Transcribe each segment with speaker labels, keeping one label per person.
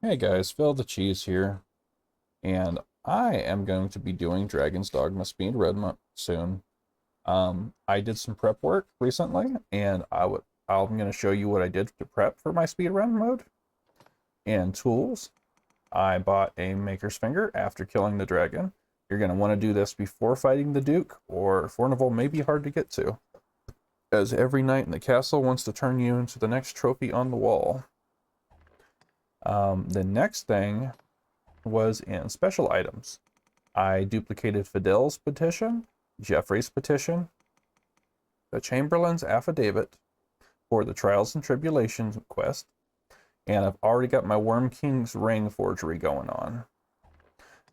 Speaker 1: Hey guys, Phil the Cheese here, and I am going to be doing Dragon's Dogma speedrun soon. I did some prep work recently, and I'm going to show you what I did to prep for my speedrun mode and tools. I bought a Maker's Finger after killing the dragon. You're going to want to do this before fighting the Duke, or Fornival may be hard to get to, as every knight in the castle wants to turn you into the next trophy on the wall. The next thing was in special items. I duplicated Fidel's petition, Jeffrey's petition, the Chamberlain's affidavit for the Trials and Tribulations quest, and I've already got my Worm King's ring forgery going on.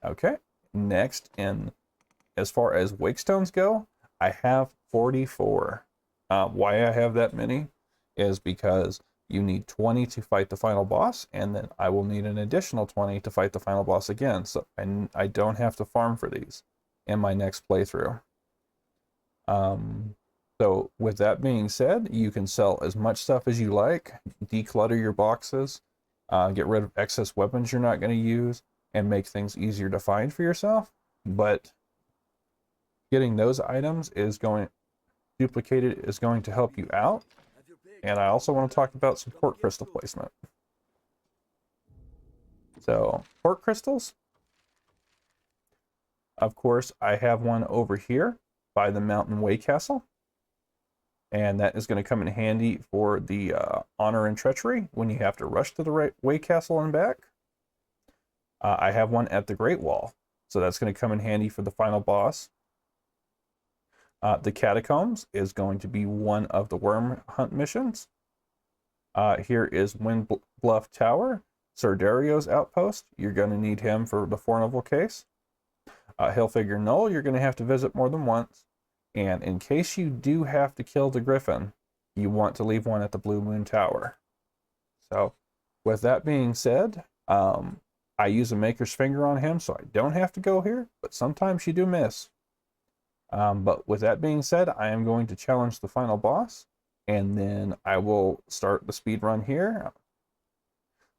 Speaker 1: Okay, next, as far as Wakestones go, I have 44. Why I have that many is because you need 20 to fight the final boss, and then I will need an additional 20 to fight the final boss again, so I don't have to farm for these in my next playthrough. So with that being said, you can sell as much stuff as you like, declutter your boxes, get rid of excess weapons you're not going to use, and make things easier to find for yourself. But getting those items duplicated is going to help you out. And I also want to talk about some port crystal placement. So, port crystals. Of course, I have one over here by the Mountain Way Castle. And that is going to come in handy for the Honor and Treachery when you have to rush to the Way Castle and back. I have one at the Great Wall. So that's going to come in handy for the final boss. The Catacombs is going to be one of the Worm Hunt missions. Here is Wind Bluff Tower, Sir Dario's outpost. You're going to need him for the Fornival case. Hillfigure Knoll, you're going to have to visit more than once. And in case you do have to kill the Griffin, you want to leave one at the Blue Moon Tower. So, with that being said, I use a Maker's Finger on him, so I don't have to go here, but sometimes you do miss. But with that being said, I am going to challenge the final boss, and then I will start the speed run here.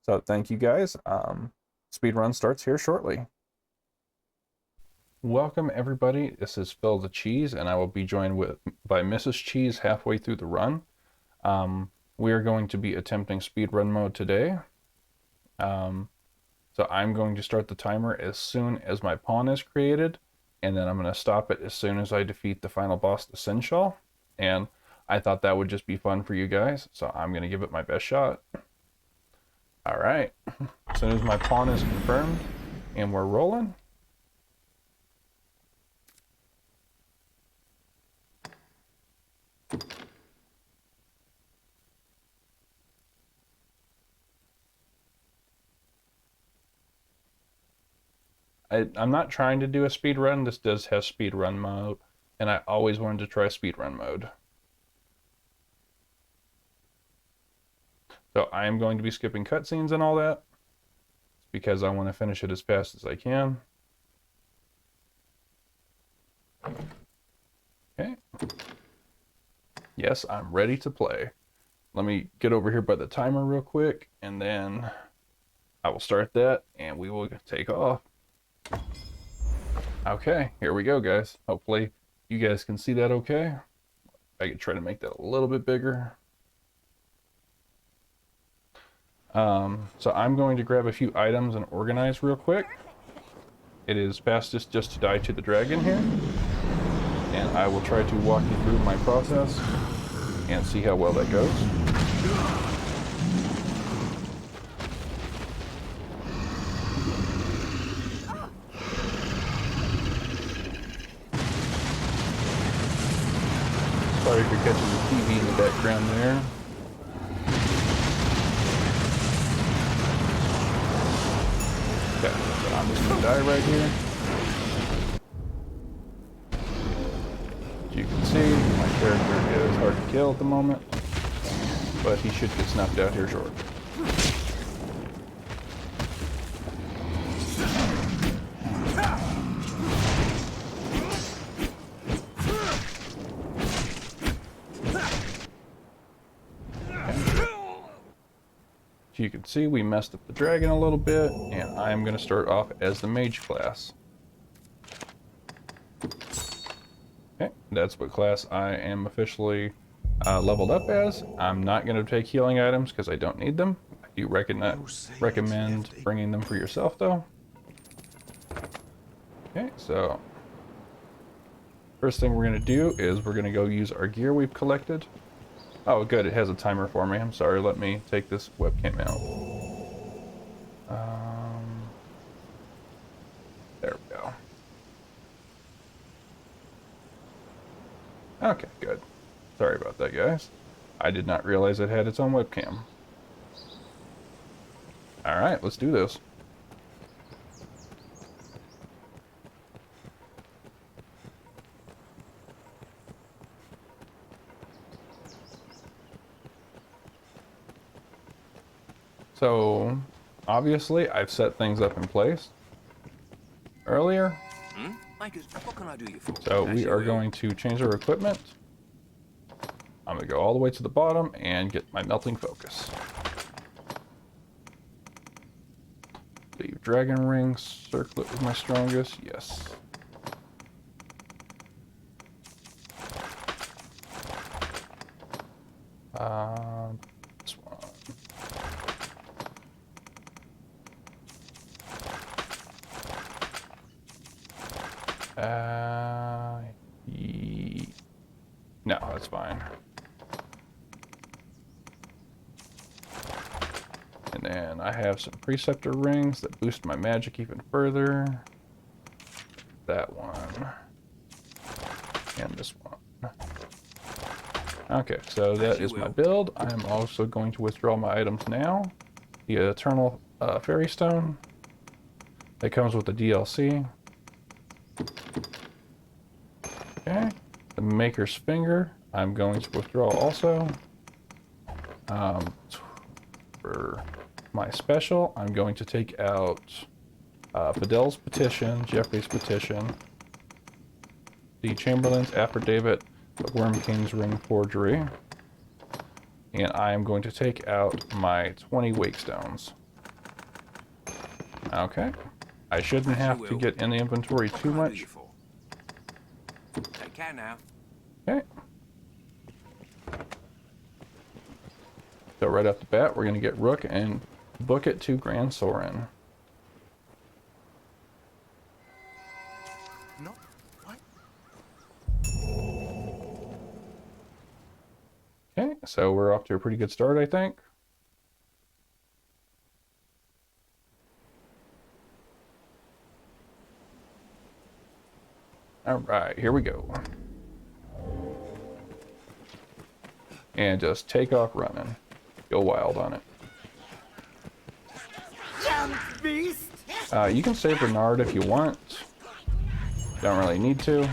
Speaker 1: So thank you guys. Speed run starts here shortly. Welcome everybody. This is Phil the Cheese, and I will be joined by Mrs. Cheese halfway through the run. We are going to be attempting speed run mode today. So I'm going to start the timer as soon as my pawn is created. And then I'm going to stop it as soon as I defeat the final boss, the Sinshal. And I thought that would just be fun for you guys, so I'm going to give it my best shot. Alright, as soon as my pawn is confirmed and we're rolling. I'm not trying to do a speed run. This does have speed run mode, and I always wanted to try speed run mode. So I am going to be skipping cutscenes and all that because I want to finish it as fast as I can. Okay. Yes, I'm ready to play. Let me get over here by the timer real quick, and then I will start that, and we will take off. Okay, here we go, guys. Hopefully you guys can see that okay. I can try to make that a little bit bigger. So I'm going to grab a few items and organize real quick. It is fastest just to die to the dragon here. And I will try to walk you through my process and see how well that goes. Sorry if you're catching the TV in the background there. Okay, so I'm just gonna die right here. As you can see, my character is hard to kill at the moment, but he should get snuffed out here shortly. you can see, we messed up the dragon a little bit, and I'm going to start off as the mage class. Okay, that's what class I am officially leveled up as. I'm not going to take healing items because I don't need them. I do recommend bringing them for yourself, though. Okay, so first thing we're going to do is we're going to go use our gear we've collected. Oh, good, it has a timer for me. I'm sorry, let me take this webcam out. There we go. Okay, good. Sorry about that, guys. I did not realize it had its own webcam. Alright, let's do this. So, obviously, I've set things up in place earlier.
Speaker 2: What can I do you for?
Speaker 1: So we are going to change our equipment. I'm going to go all the way to the bottom and get my melting focus. Leave dragon rings, circlet with my strongest, yes. This one. No, that's fine. And then I have some preceptor rings that boost my magic even further. That one. And this one. Okay, so that is my build. I am also going to withdraw my items now. The Eternal Fairy Stone. That comes with the DLC. Okay. The Maker's Finger, I'm going to withdraw also. For my special, I'm going to take out Fidel's Petition, Jeffrey's Petition, the Chamberlain's Affidavit, the Worm King's Ring Forgery, and I am going to take out my 20 Wake Stones. Okay. I shouldn't have to get in the inventory too much.
Speaker 2: Take care now.
Speaker 1: Okay. So right off the bat, we're going to get Rook and book it to Grand Sorin.
Speaker 2: No. What?
Speaker 1: Okay, so we're off to a pretty good start, I think. All right, here we go. And just take off running. Go wild on it.
Speaker 2: Damn beast!
Speaker 1: You can save Bernard if you want. Don't really need to.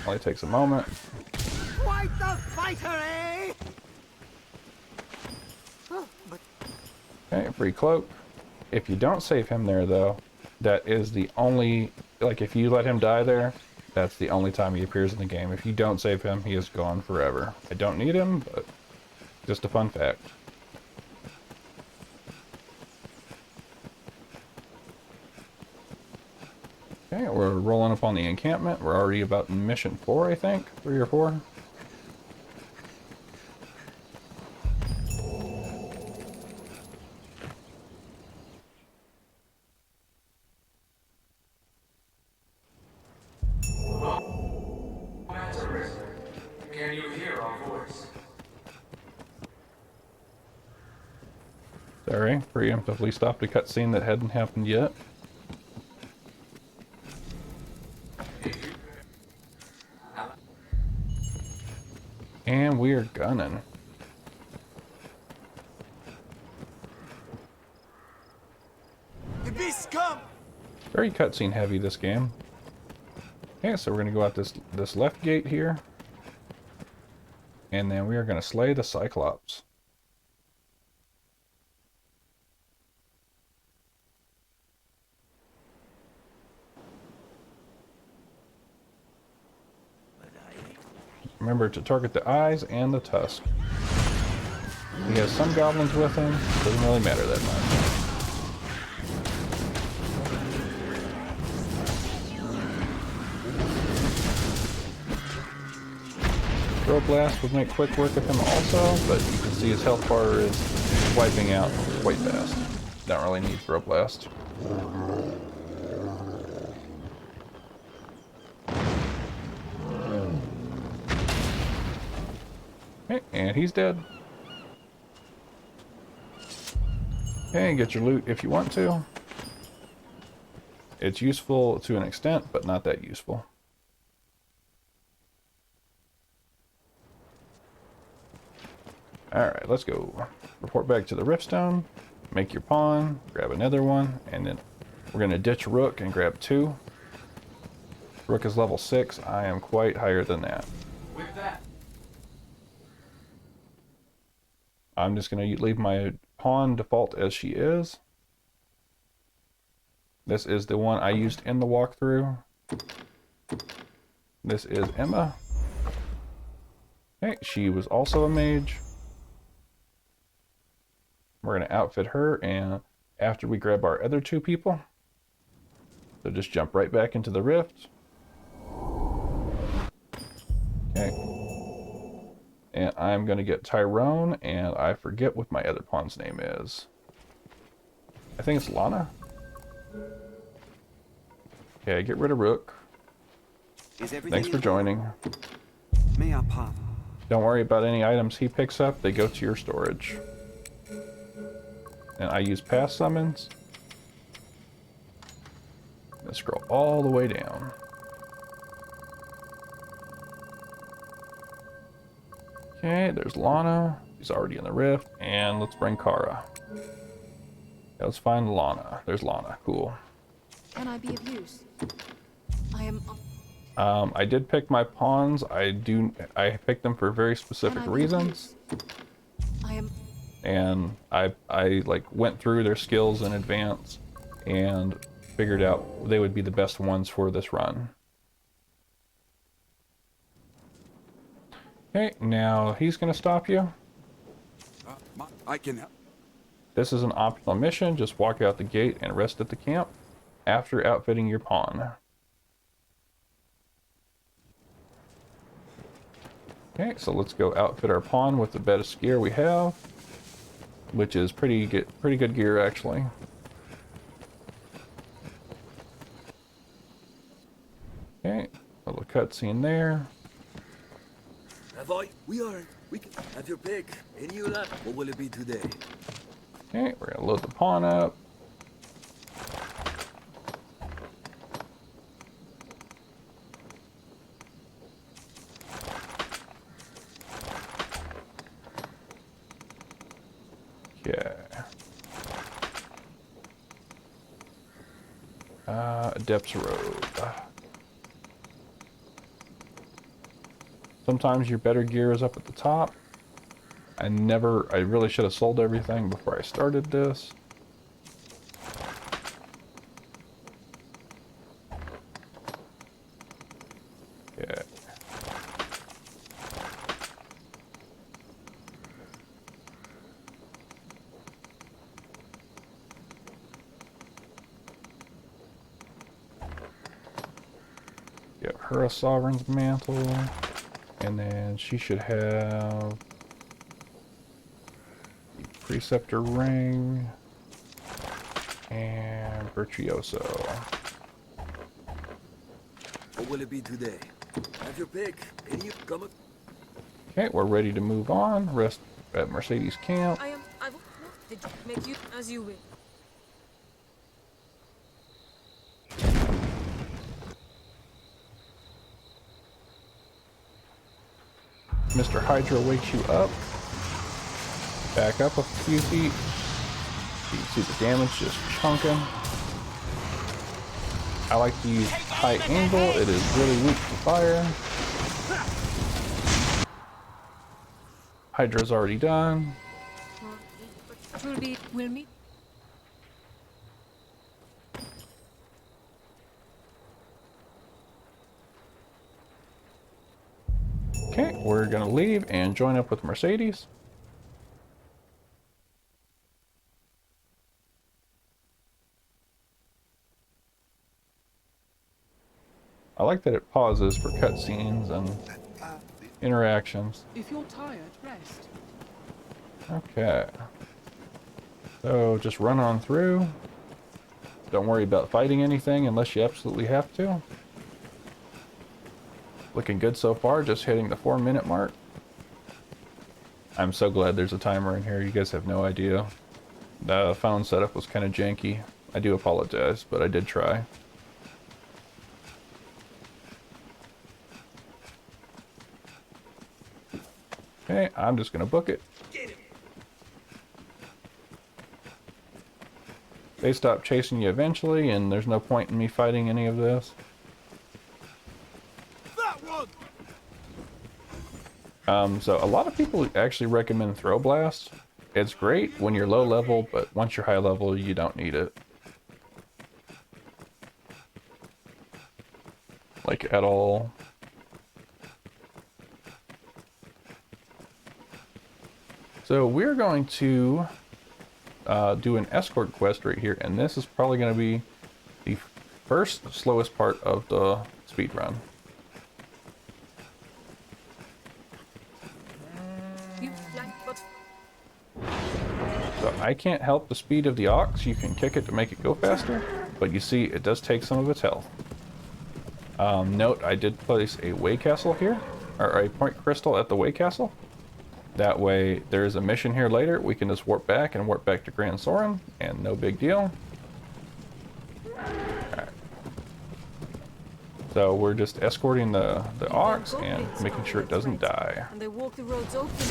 Speaker 1: Only takes a moment.
Speaker 2: Quite the fighter, eh? Oh, but
Speaker 1: Okay, free cloak. If you don't save him there, though, that is the only... Like, if you let him die there, that's the only time he appears in the game. If you don't save him, he is gone forever. I don't need him, but just a fun fact. Okay, we're rolling up on the encampment. We're already about in mission 4, I think. 3 or 4.
Speaker 3: Can you hear our voice?
Speaker 1: Sorry, preemptively stopped a cutscene that hadn't happened yet. And we're gunning.
Speaker 2: the beast come!
Speaker 1: Very cutscene heavy, this game. Okay, so we're gonna go out this left gate here. And then we are gonna slay the Cyclops. Remember to target the eyes and the tusk. He has some goblins with him. Doesn't really matter that much. Throw Blast would make quick work of him also, but you can see his health bar is wiping out quite fast. Don't really need Throw Blast. Okay, and he's dead. Okay, get your loot if you want to. It's useful to an extent, but not that useful. Alright, let's go. Report back to the Riftstone, make your pawn, grab another one, and then we're going to ditch Rook and grab 2. Rook is level 6. I am quite higher than that.
Speaker 3: With that,
Speaker 1: I'm just going to leave my pawn default as she is. This is the one I used in the walkthrough. This is Emma. Okay, she was also a mage. We're going to outfit her, and after we grab our other 2 people, so just jump right back into the rift. Okay. And I'm going to get Tyrone, and I forget what my other pawn's name is. I think it's Lana. Okay, get rid of Rook. Thanks for joining. Don't worry about any items he picks up, they go to your storage. And I use pass summons. Let's scroll all the way down. Okay, there's Lana. She's already in the rift. And let's bring Kara. Yeah, let's find Lana. There's Lana. Cool.
Speaker 4: Can I be of use? I am.
Speaker 1: I did pick my pawns. I picked them for very specific reasons.
Speaker 4: I am.
Speaker 1: And I like went through their skills in advance and figured out they would be the best ones for this run. Okay, now he's gonna stop you.
Speaker 5: I can help.
Speaker 1: This is an optional mission. Just walk out the gate and rest at the camp after outfitting your pawn. Okay, so let's go outfit our pawn with the best gear we have, which is pretty good gear actually. Okay, a little cutscene there.
Speaker 5: We can have your pick. Any you like. What will it be today?
Speaker 1: Okay, we're gonna load the pawn up. Okay. Adept's Robe. Sometimes your better gear is up at the top. I really should have sold everything before I started this. Okay. Give her a Sovereign's Mantle. And then she should have the Preceptor Ring and Virtuoso.
Speaker 5: What will it be today? Have your pick. Any you come up.
Speaker 1: Okay, we're ready to move on. Rest at Mercedes camp.
Speaker 4: I will make you as you will.
Speaker 1: Mr. Hydra wakes you up. Back up a few feet. You can see the damage just chunking. I like to use high angle. It is really weak to fire. Hydra's already done.
Speaker 4: Will meet.
Speaker 1: Okay, we're gonna leave and join up with Mercedes. I like that it pauses for cutscenes and interactions.
Speaker 6: If you're tired, rest.
Speaker 1: Okay. So just run on through. Don't worry about fighting anything unless you absolutely have to. Looking good so far, just hitting the 4-minute mark. I'm so glad there's a timer in here. You guys have no idea. The phone setup was kind of janky. I do apologize, but I did try. Okay, I'm just gonna book it. They stop chasing you eventually, and there's no point in me fighting any of this.
Speaker 2: That one!
Speaker 1: So a lot of people actually recommend Throw Blast. It's great when you're low level, but once you're high level, you don't need it. Like, at all. So we're going to do an escort quest right here, and this is probably going to be the first slowest part of the speed run. So I can't help the speed of the ox. You can kick it to make it go faster, but you see it does take some of its health. Note, I did place a way castle here, or a point crystal at the way castle. That way, there's a mission here later. We can just warp back to Grand Soren, and no big deal. Alright. So we're just escorting the ox and making sure it doesn't die.
Speaker 4: And they walk the roads openly.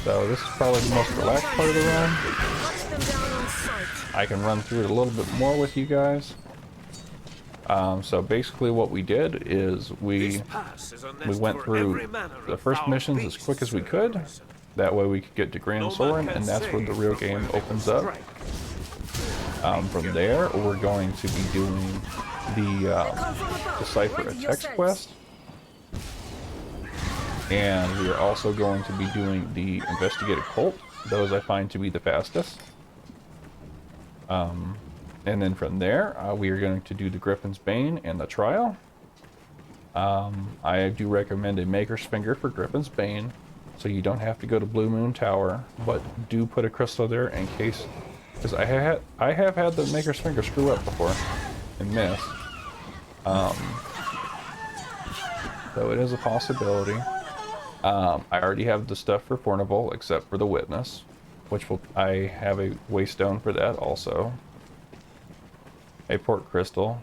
Speaker 1: So this is probably the most relaxed part of the run.
Speaker 4: Cut them down on sight.
Speaker 1: I can run through it a little bit more with you guys. So basically what we did is we went through the first missions as quick as we could. That way we could get to Grand Soren, and that's where the real game opens up. From there, we're going to be doing the Decipher a Text quest. And we are also going to be doing the Investigate a Cult. Those I find to be the fastest. And then from there, we are going to do the Griffin's Bane and the Trial. I do recommend a Maker's Finger for Griffin's Bane, so you don't have to go to Blue Moon Tower, but do put a crystal there in case, because I have had the Maker's Finger screw up before and miss. So it is a possibility. I already have the stuff for Fornival, except for the Witness, which I have a Waystone for that also. A Port Crystal,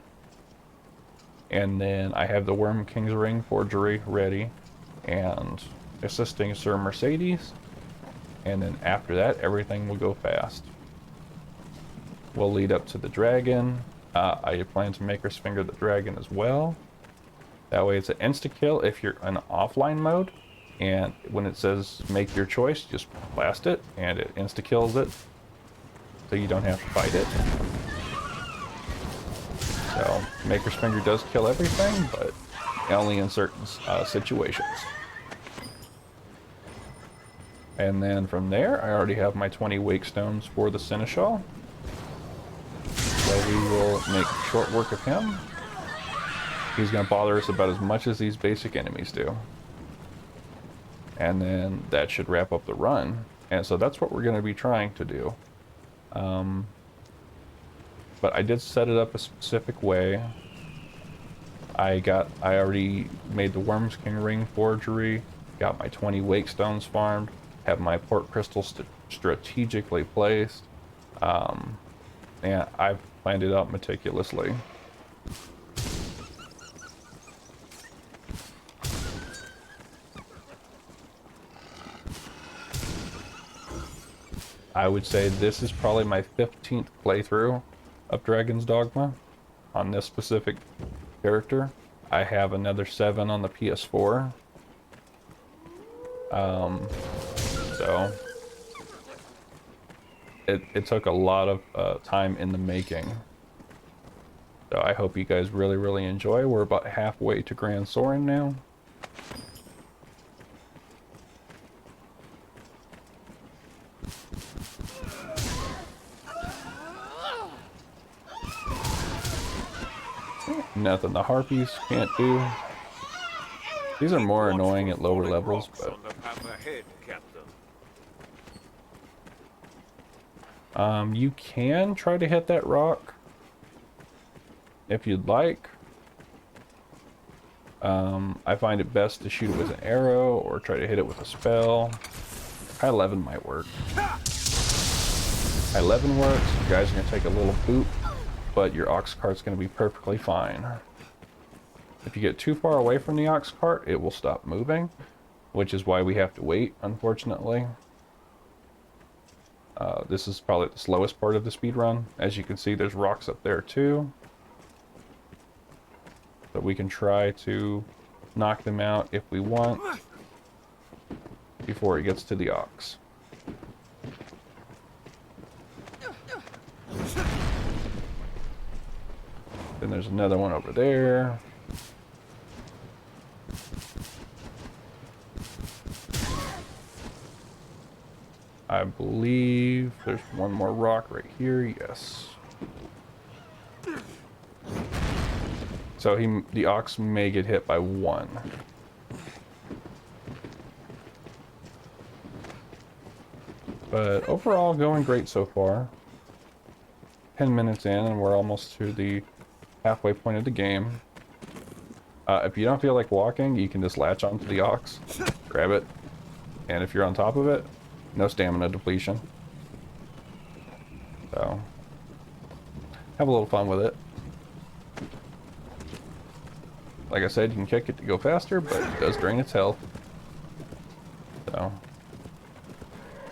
Speaker 1: and then I have the Worm King's Ring forgery ready, and assisting Sir Mercedes, and then after that everything will go fast. We'll lead up to the dragon. I plan to Maker's Finger the dragon as well. That way it's an insta-kill if you're in offline mode, and when it says make your choice, just blast it, and it insta-kills it, so you don't have to fight it. So, Maker's Finger does kill everything, but only in certain situations. And then from there, I already have my 20 Wake Stones for the Seneschal. So we will make short work of him. He's going to bother us about as much as these basic enemies do. And then that should wrap up the run. And so that's what we're going to be trying to do. But I did set it up a specific way. I already made the Worm's King Ring forgery, got my 20 Wake Stones farmed, have my Port Crystals strategically placed, and I've planned it out meticulously. I would say this is probably my 15th playthrough of Dragons Dogma on this specific character. I have another 7 on the PS4. So it took a lot of time in the making. So I hope you guys really enjoy. We're about halfway to Grand Soren now. Nothing the harpies can't do. These are more annoying at lower levels, but
Speaker 6: On the path ahead, Captain.
Speaker 1: you can try to hit that rock if you'd like. I find it best to shoot it with an arrow or try to hit it with a spell. High 11 might work. High 11 works. You guys are going to take a little boot, but your ox cart's going to be perfectly fine. If you get too far away from the ox cart, it will stop moving, which is why we have to wait, unfortunately. This is probably the slowest part of the speed run. As you can see, there's rocks up there too. So we can try to knock them out if we want before it gets to the ox. Then there's another one over there. I believe there's one more rock right here, yes. So the ox may get hit by one. But overall, going great so far. 10 minutes in and we're almost to the halfway point of the game. If you don't feel like walking, you can just latch onto the ox, grab it, and if you're on top of it, no stamina depletion. So, have a little fun with it. Like I said, you can kick it to go faster, but it does drain its health. So,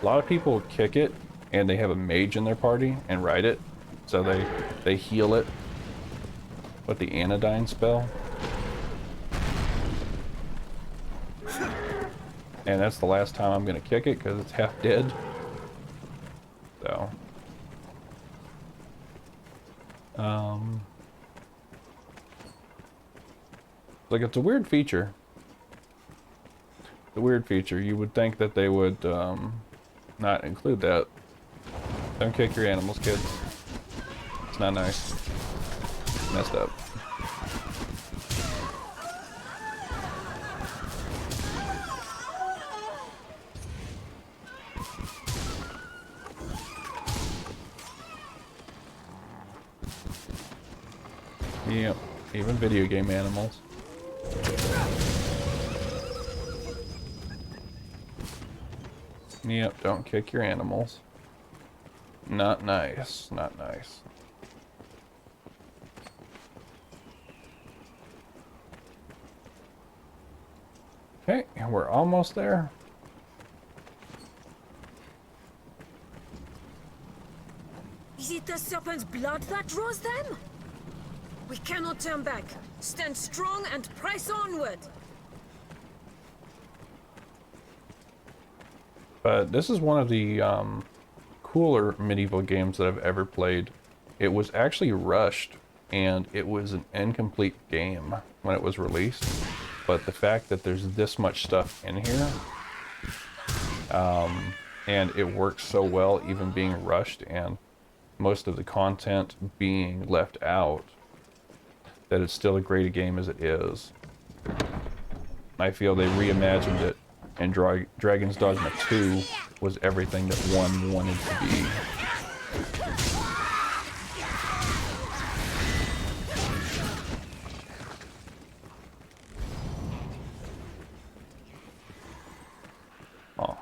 Speaker 1: a lot of people kick it, and they have a mage in their party and ride it, so they heal it with the anodyne spell. And that's the last time I'm gonna kick it because it's half dead. So, like it's a weird feature. The weird feature. You would think that they would not include that. Don't kick your animals, kids. It's not nice. Messed up. Yep, even video game animals. Yep, don't kick your animals. Not nice, not nice. Okay, we're almost there.
Speaker 7: Is it the serpent's blood that draws them? We cannot turn back. Stand strong and press onward.
Speaker 1: But this is one of the cooler medieval games that I've ever played. It was actually rushed, and it was an incomplete game when it was released. But the fact that there's this much stuff in here, and it works so well even being rushed and most of the content being left out, that it's still a great game as it is. I feel they reimagined it, and Dragons Dogma 2 was everything that 1 wanted to be. Oh,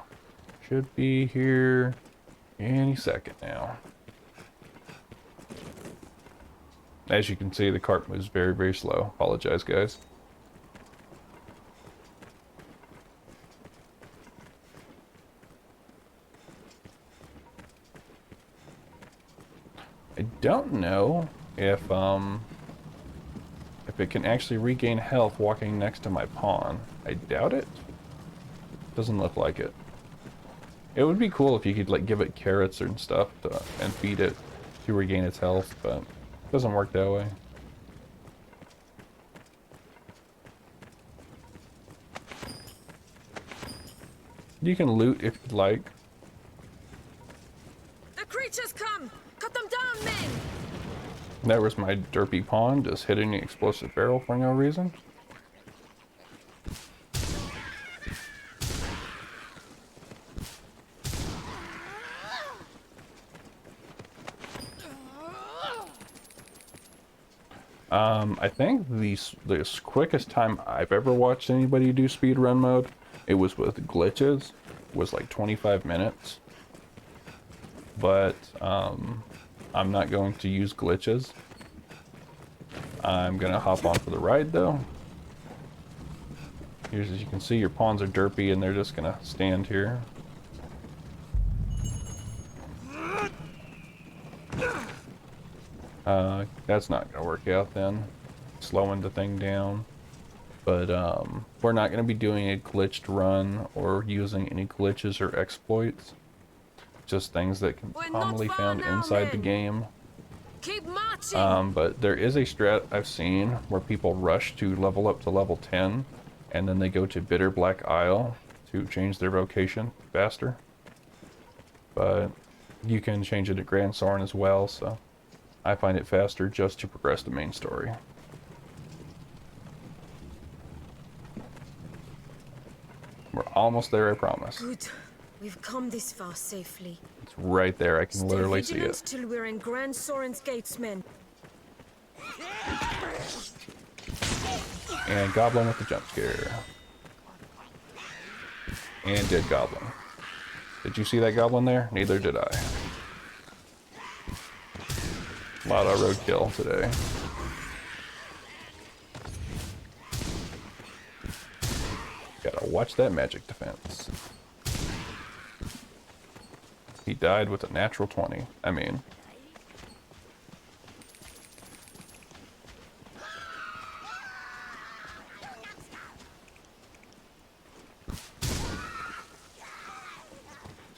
Speaker 1: should be here any second now. As you can see, the cart moves very, very slow. Apologize, guys. I don't know if it can actually regain health walking next to my pawn. I doubt it. Doesn't look like it. It would be cool if you could like give it carrots and stuff and feed it to regain its health, but it doesn't work that way. You can loot if you'd like.
Speaker 7: The creatures come! Cut them down, men!
Speaker 1: There was my derpy pawn just hitting the explosive barrel for no reason. I think the quickest time I've ever watched anybody do speedrun mode, it was with glitches, was like 25 minutes. But I'm not going to use glitches. I'm gonna hop on for the ride though. Here's, as you can see, your pawns are derpy and they're just gonna stand here. That's not gonna work out then. Slowing the thing down. But we're not gonna be doing a glitched run or using any glitches or exploits. Just things that can
Speaker 7: We're
Speaker 1: commonly
Speaker 7: not far
Speaker 1: found
Speaker 7: now,
Speaker 1: inside the
Speaker 7: men.
Speaker 1: game.
Speaker 7: Keep marching.
Speaker 1: But there is a strat I've seen where people rush to level up to level 10 and then they go to Bitter Black Isle to change their vocation faster. But you can change it at Grand Soren as well, so I find it faster just to progress the main story. We're almost there, I promise.
Speaker 7: Good. We've come this far safely.
Speaker 1: It's right there, I can
Speaker 7: Stay
Speaker 1: literally see
Speaker 7: vigilant
Speaker 1: it.
Speaker 7: till we're in Grand Soren's gates, men.
Speaker 1: And Goblin with the jump scare. And dead Goblin. Did you see that Goblin there? Neither did I. A lot of roadkill today. Gotta watch that magic defense. He died with a natural 20. I mean...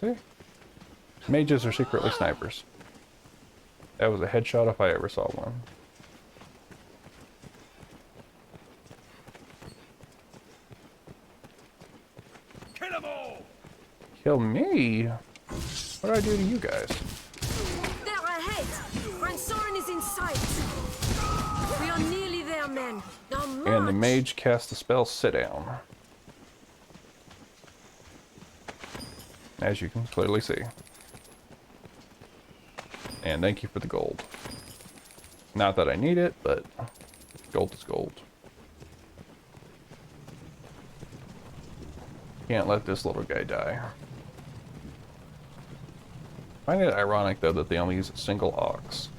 Speaker 1: See? Mages are secretly snipers. That was a headshot if I ever saw one.
Speaker 6: Kill them all!
Speaker 1: Kill me? What did I do to you guys?
Speaker 7: They're ahead. Grand Soren is in sight. We are nearly there, men. Now march.
Speaker 1: And the mage cast the spell Sit Down. As you can clearly see. And thank you for the gold. Not that I need it, but gold is gold. Can't let this little guy die. I find it ironic though that they only use a single ox.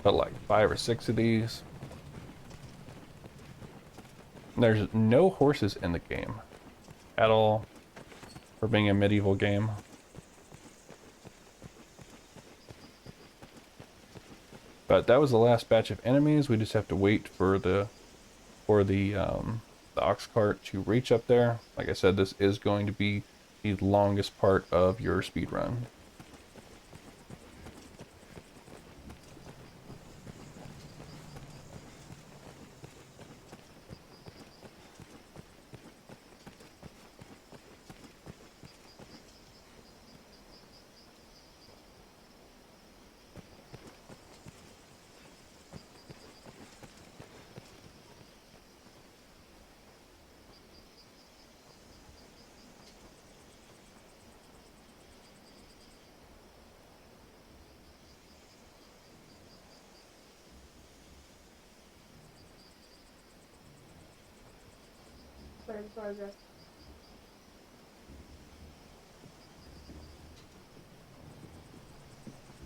Speaker 1: But like 5 or 6 of these. There's no horses in the game at all for being a medieval game. But that was the last batch of enemies. We just have to wait for the ox cart to reach up there. Like I said, this is going to be the longest part of your speed run.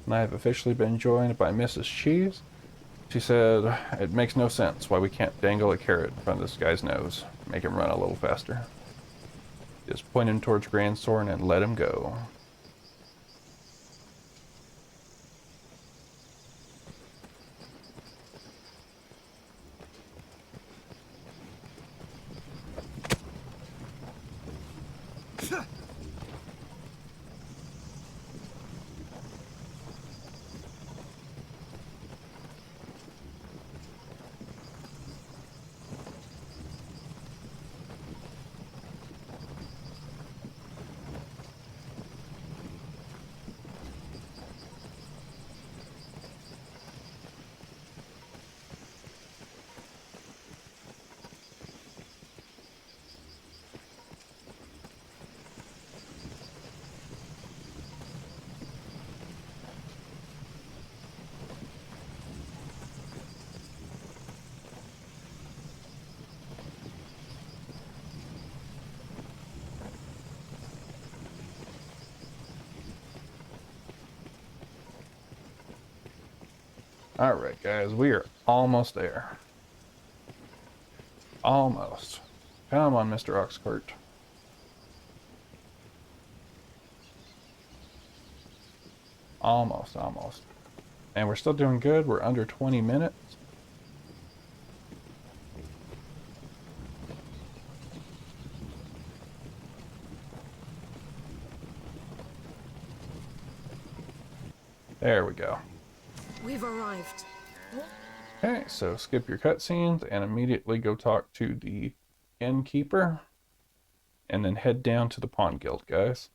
Speaker 1: And I have officially been joined by Mrs. Cheese. She said, it makes no sense why we can't dangle a carrot in front of this guy's nose. Make him run a little faster. Just point him towards Grand Soren and let him go. Alright, guys, we are almost there. Almost. Come on, Mr. Oxcart. Almost, almost. And we're still doing good. We're under 20 minutes. There we go.
Speaker 7: We've arrived.
Speaker 1: Okay, so skip your cutscenes and immediately go talk to the innkeeper. And then head down to the Pawn Guild, guys.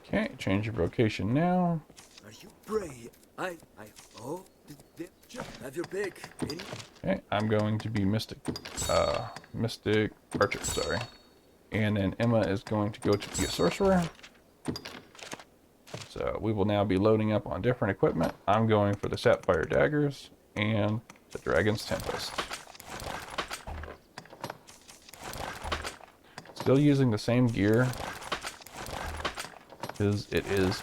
Speaker 1: Okay, change your vocation now.
Speaker 5: Are you brave? Oh, have your pick.
Speaker 1: Okay, I'm going to be Mystic Archer, sorry. And then Emma is going to go to be a Sorcerer. So we will now be loading up on different equipment. I'm going for the Sapphire Daggers and the Dragon's Tempest. Still using the same gear, because it is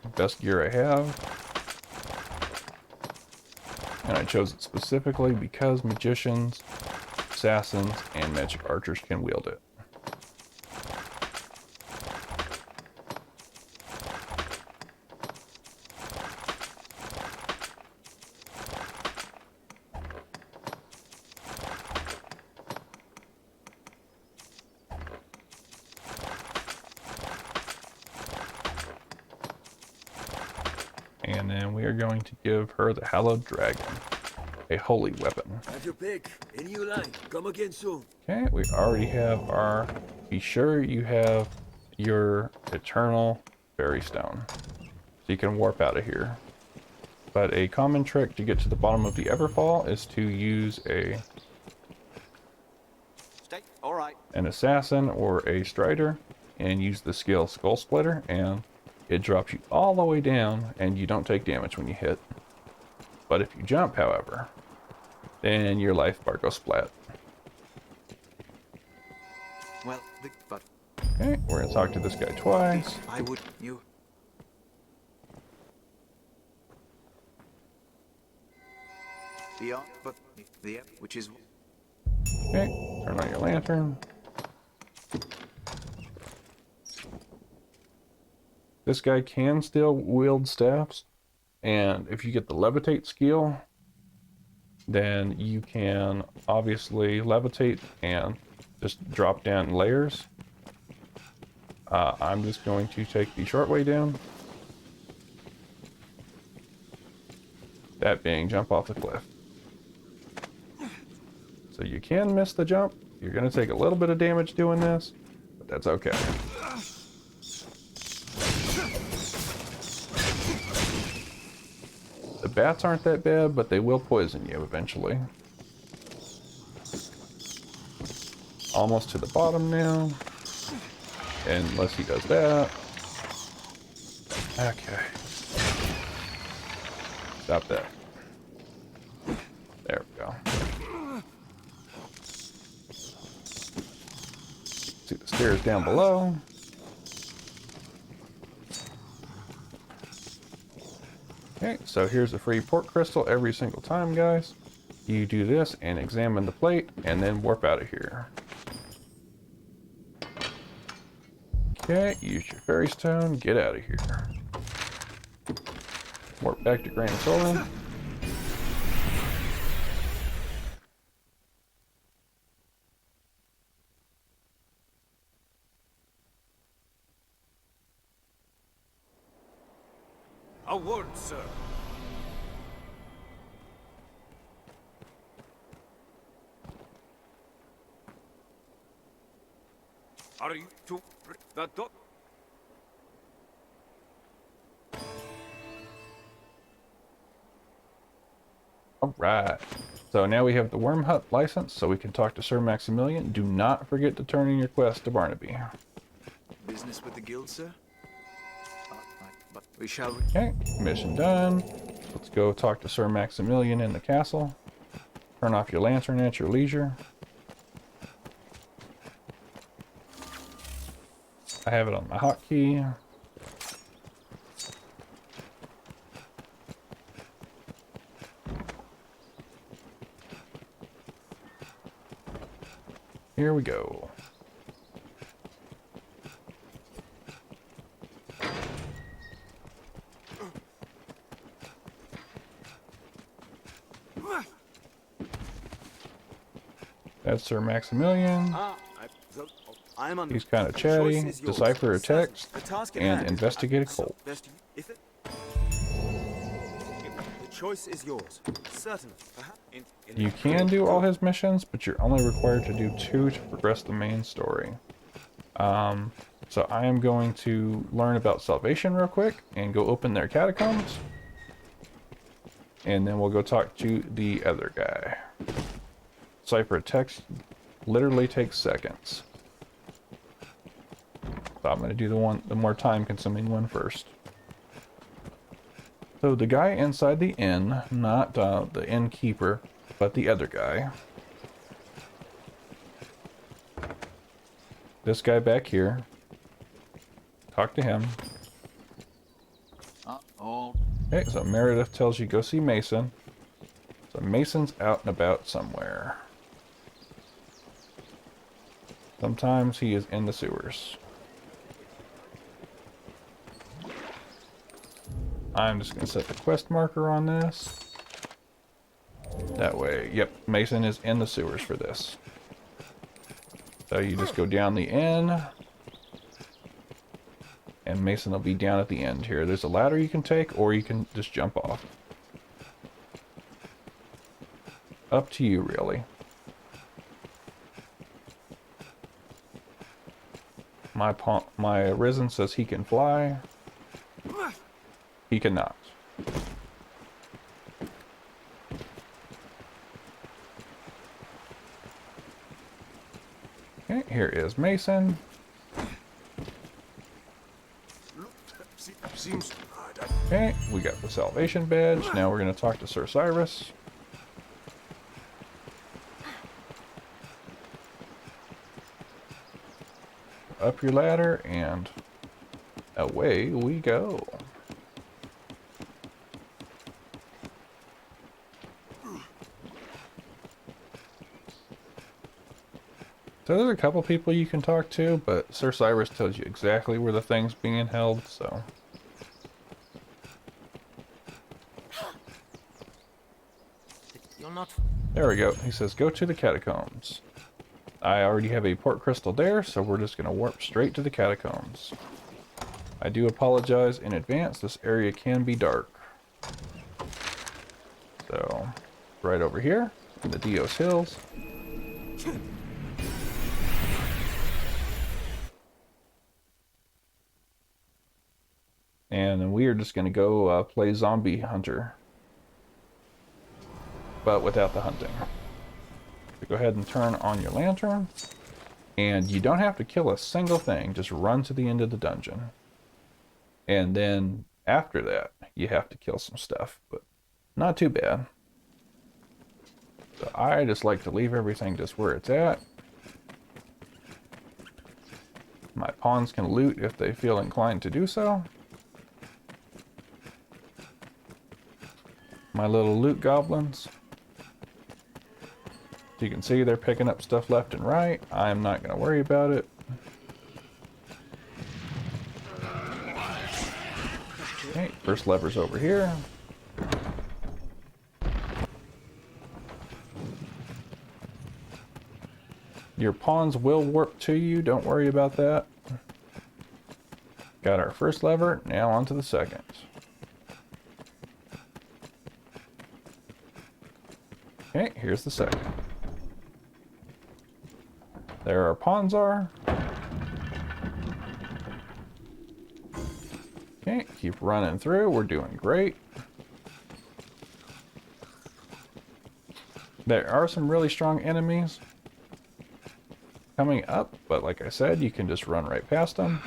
Speaker 1: the best gear I have. And I chose it specifically because magicians, assassins, and magic archers can wield it. And then we are going to give her the Hallowed Dragon, a holy weapon.
Speaker 5: Have your pick. Any you like. Come again soon.
Speaker 1: Okay, we already have our... Be sure you have your Eternal Fairy Stone, so you can warp out of here. But a common trick to get to the bottom of the Everfall is to use an assassin or a strider and use the skill Skull Splitter, and it drops you all the way down and you don't take damage when you hit. But if you jump, however, then your life bar goes splat.
Speaker 8: Well, but
Speaker 1: Okay, we're gonna talk to this guy twice.
Speaker 8: I would you. Beyond, but the which is
Speaker 1: Okay, turn on your lantern. This guy can still wield staffs, and if you get the levitate skill, then you can obviously levitate and just drop down layers. I'm just going to take the short way down. That being jump off the cliff. So you can miss the jump. You're going to take a little bit of damage doing this, but that's okay. The bats aren't that bad, but they will poison you eventually. Almost to the bottom now. Unless he does that. Okay. Stop that. There we go. See the stairs down below. Okay, so here's a free port crystal every single time, guys. You do this and examine the plate and then warp out of here. Okay, use your fairy stone, get out of here. Warp back to Grand Soul.
Speaker 6: A word, sir. Are you to the dog?
Speaker 1: Alright. So now we have the Worm Hut license, so we can talk to Sir Maximilian. Do not forget to turn in your quest to Barnaby.
Speaker 8: business with the guild, sir? But we shall.
Speaker 1: Okay, mission done. Let's go talk to Sir Maximilian in the castle. Turn off your lantern at your leisure. I have it on my hotkey. Here we go. That's Sir Maximilian.
Speaker 8: I'm on.
Speaker 1: He's kind of chatty. Decipher a text and investigate a cult.
Speaker 5: The choice is yours. Certainly.
Speaker 1: You can do all his missions, but you're only required to do 2 to progress the main story. So I am going to learn about salvation real quick and go open their catacombs. And then we'll go talk to the other guy. Decipher a text literally takes seconds. So I'm going to do the more time consuming one first. So the guy inside the inn, not the innkeeper, but the other guy. This guy back here. Talk to him.
Speaker 8: Uh-oh.
Speaker 1: Okay, so Meredith tells you go see Mason. So Mason's out and about somewhere. Sometimes he is in the sewers. I'm just going to set the quest marker on this. That way, yep, Mason is in the sewers for this. So you just go down the inn. And Mason will be down at the end here. There's a ladder you can take, or you can just jump off. Up to you, really. My Arisen says he can fly. He cannot. Okay, here is Mason. Okay, we got the salvation badge. Now we're going to talk to Sir Cyrus. Up your ladder and away we go. So there's a couple people you can talk to, but Sir Cyrus tells you exactly where the thing's being held, so.
Speaker 2: You're not.
Speaker 1: There we go. He says, go to the catacombs. I already have a port crystal there, so we're just going to warp straight to the catacombs. I do apologize in advance. This area can be dark. So, right over here in the Dios Hills. And then we are just going to go play Zombie Hunter. But without the hunting. So go ahead and turn on your lantern. And you don't have to kill a single thing. Just run to the end of the dungeon. And then after that, you have to kill some stuff. But not too bad. So I just like to leave everything just where it's at. My pawns can loot if they feel inclined to do so. My little loot goblins. You can see they're picking up stuff left and right. I'm not going to worry about it. Okay, first lever's over here. Your pawns will warp to you, don't worry about that. Got our first lever, now on to the second. Okay, here's the second. There our pawns are. Okay, keep running through. We're doing great. There are some really strong enemies coming up, but like I said, you can just run right past them.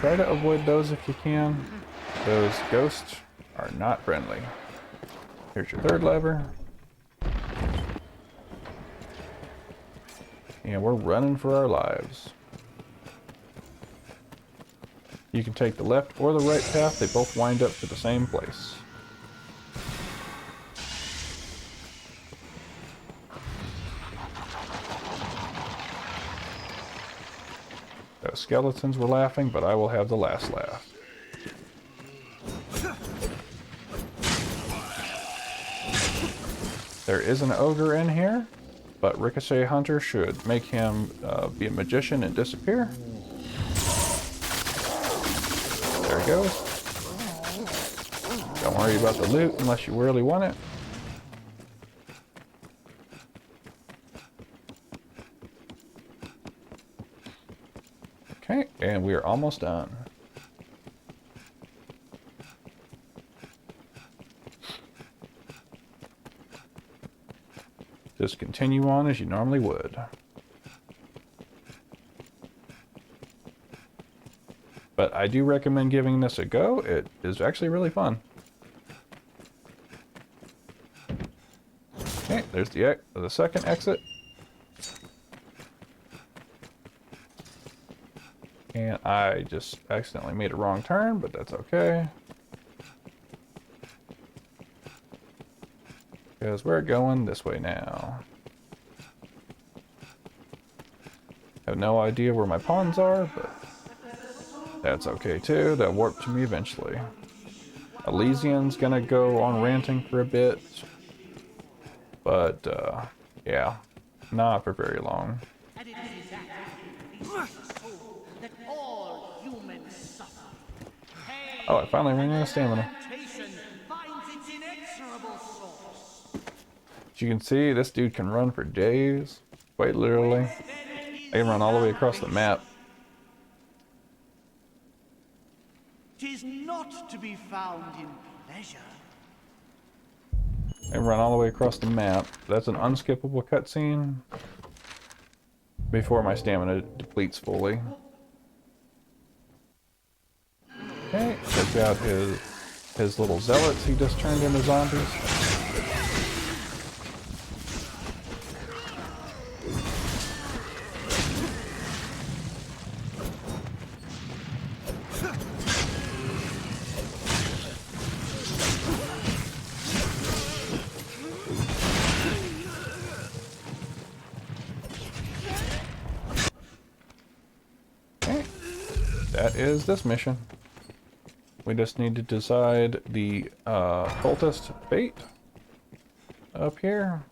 Speaker 1: Try to avoid those if you can. Those ghosts are not friendly. Here's your third lever. And we're running for our lives. You can take the left or the right path. They both wind up to the same place. Those skeletons were laughing, but I will have the last laugh. There is an ogre in here, but Ricochet Hunter should make him be a magician and disappear. There he goes. Don't worry about the loot unless you really want it. Okay, and we are almost done. Just continue on as you normally would. But I do recommend giving this a go. It is actually really fun. Okay, there's the second exit. And I just accidentally made a wrong turn, but that's okay. Because we're going this way now. Have no idea where my pawns are, but that's okay too. They'll warp to me eventually. Elysian's gonna go on ranting for a bit. But, yeah, not for very long.
Speaker 9: And it is exactly so that all humans suffer. Pain
Speaker 1: Oh, I finally ran out of stamina.
Speaker 9: temptation finds its inexorable source.
Speaker 1: As you can see, this dude can run for days. Quite literally. I can run all the way across the map.
Speaker 9: 'Tis not to be found in pleasure.
Speaker 1: I can run all the way across the map. That's an unskippable cutscene before my stamina depletes fully. Okay, check out his little zealots he just turned into zombies. That is this mission. We just need to decide the cultist fate up here.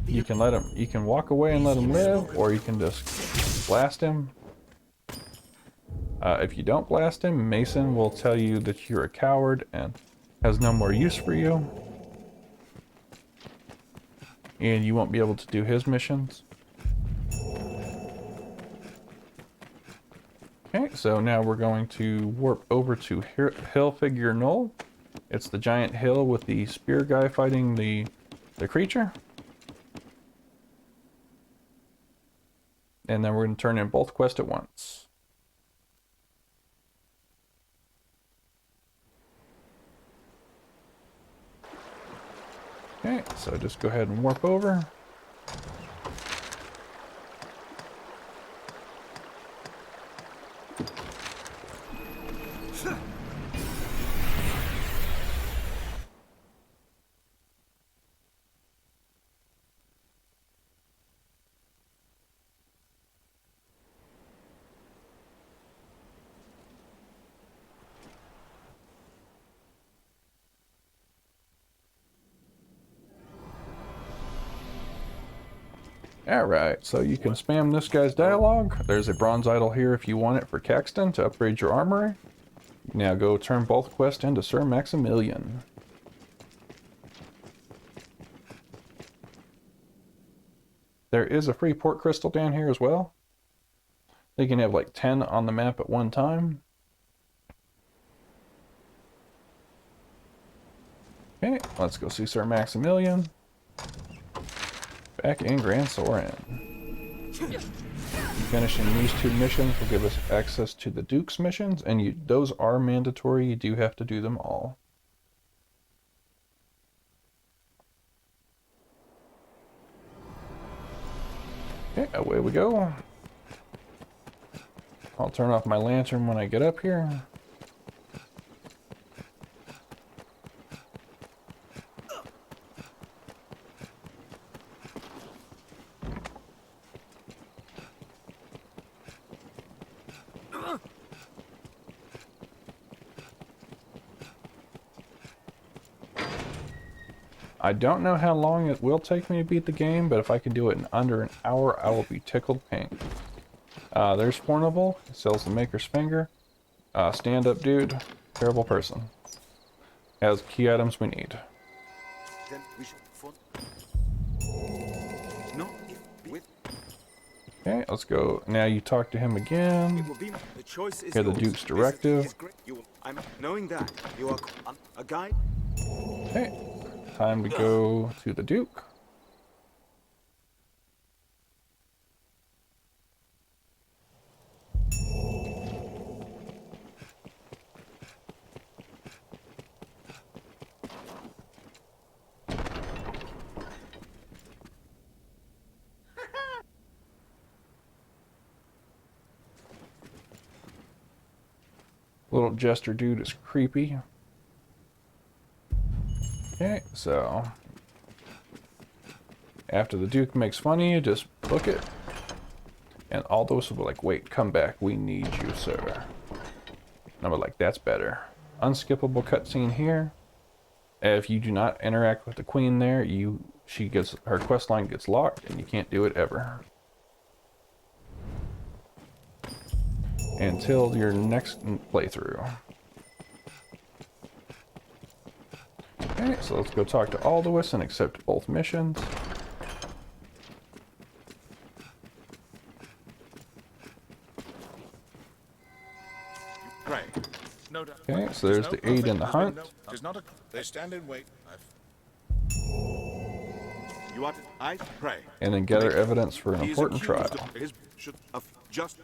Speaker 1: You can let him. You can walk away and let him live, or you can just blast him. If you don't blast him, Mason will tell you that you're a coward and has no more use for you, and you won't be able to do his missions. Okay, so now we're going to warp over to Hill Figure Knoll. It's the giant hill with the spear guy fighting the creature. And then we're going to turn in both quests at once. Okay, so just go ahead and warp over. Alright, so you can spam this guy's dialogue. There's a bronze idol here if you want it for Caxton to upgrade your armory. Now go turn both quests into Sir Maximilian. There is a free port crystal down here as well. You can have like 10 on the map at one time. Okay, let's go see Sir Maximilian. Back in Grand Soren. Finishing these two missions will give us access to the Duke's missions, and those are mandatory. You do have to do them all. Okay, away we go. I'll turn off my lantern when I get up here. I don't know how long it will take me to beat the game, but if I can do it in under an hour, I will be tickled pink. There's Fornival. It sells the Maker's Finger. Stand-up dude. Terrible person. Has key items we need.
Speaker 5: Then we should fun. No, if with
Speaker 1: Okay, let's go. Now you talk to him again.
Speaker 5: it will be the choice is
Speaker 1: Hear the
Speaker 5: yours.
Speaker 1: Duke's
Speaker 5: This
Speaker 1: directive.
Speaker 5: is great. I'm knowing that you are a guide.
Speaker 1: Okay, time to go to the Duke. Little jester dude is creepy. Okay, so after the Duke makes fun of you, just book it. And all those will be like, wait, come back, we need you, sir. And I'm like, that's better. Unskippable cutscene here. If you do not interact with the queen there, her quest line gets locked and you can't do it ever. Until your next playthrough. Okay, so let's go talk to Alduus and accept both missions.
Speaker 10: Pray. No doubt.
Speaker 1: Okay, so there's the aid in the hunt.
Speaker 10: There's not a. They stand and wait.
Speaker 6: You are. I pray.
Speaker 1: And then gather evidence for an
Speaker 6: He is
Speaker 1: important
Speaker 6: accused
Speaker 1: trial.
Speaker 6: of his should of just.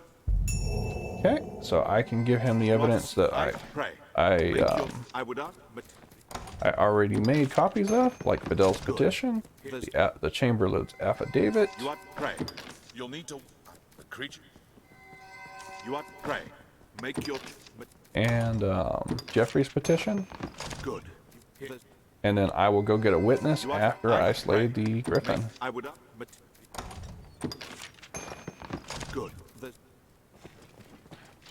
Speaker 1: Okay, so I can give him the evidence that
Speaker 6: pray.
Speaker 1: I
Speaker 6: would not, but
Speaker 1: already made copies of, like Fidel's petition, the Chamberlain's affidavit,
Speaker 6: you are pray.
Speaker 10: You'll need to. The creature.
Speaker 6: You are pray. Make your.
Speaker 1: and Jeffrey's petition.
Speaker 6: Good.
Speaker 1: And then I will go get a witness
Speaker 6: You are-
Speaker 1: after I slay the griffin.
Speaker 6: I would not, but good.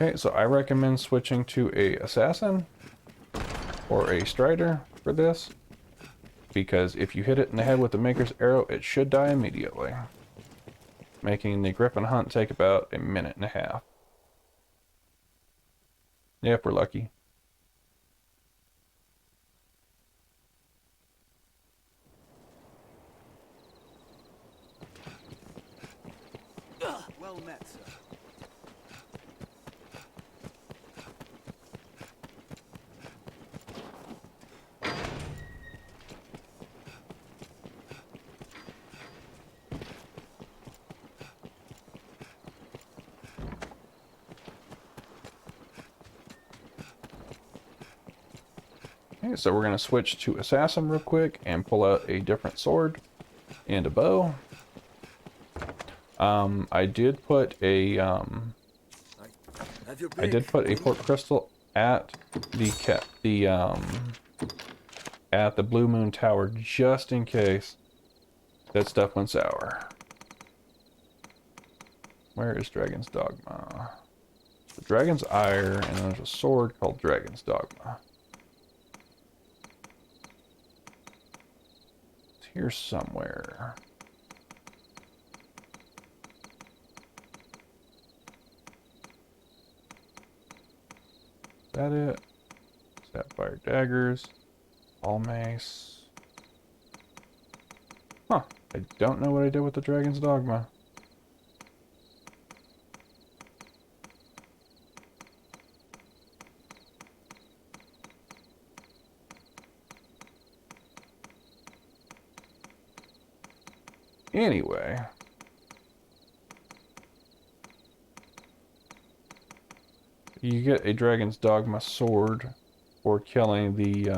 Speaker 1: Okay, so I recommend switching to a assassin or a strider for this, because if you hit it in the head with the Maker's Arrow, it should die immediately, making the griffin hunt take about a minute and a half. Yep, we're lucky.
Speaker 5: Well met, sir.
Speaker 1: Okay, so we're going to switch to assassin real quick and pull out a different sword and a bow. I did put a
Speaker 5: Have your
Speaker 1: I did
Speaker 5: pick.
Speaker 1: put a port crystal at at the Blue Moon Tower just in case that stuff went sour. Where is Dragon's Dogma? The Dragon's Ire, and there's a sword called Dragon's Dogma. It's here somewhere. Is that it? Sapphire daggers, all mace. Huh, I don't know what I did with the Dragon's Dogma. Anyway. You get a Dragon's Dogma sword for killing the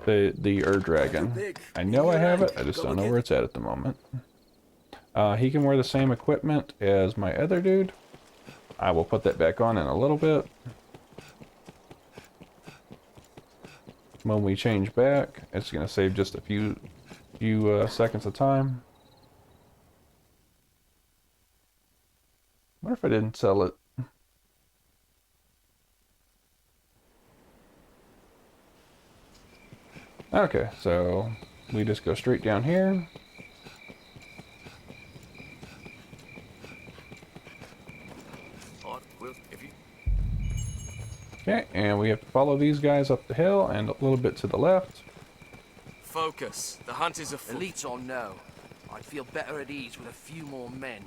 Speaker 1: The Dragon. I know I have it, I just don't know where it's at the moment. He can wear the same equipment as my other dude. I will put that back on in a little bit. When we change back, it's going to save just a few seconds of time. What if I didn't sell it? Okay, so we just go straight down here. Okay, and we have to follow these guys up the hill and a little bit to the left.
Speaker 5: Focus. The hunt is afoot. Elites or no, I'd feel better at ease with a few more men.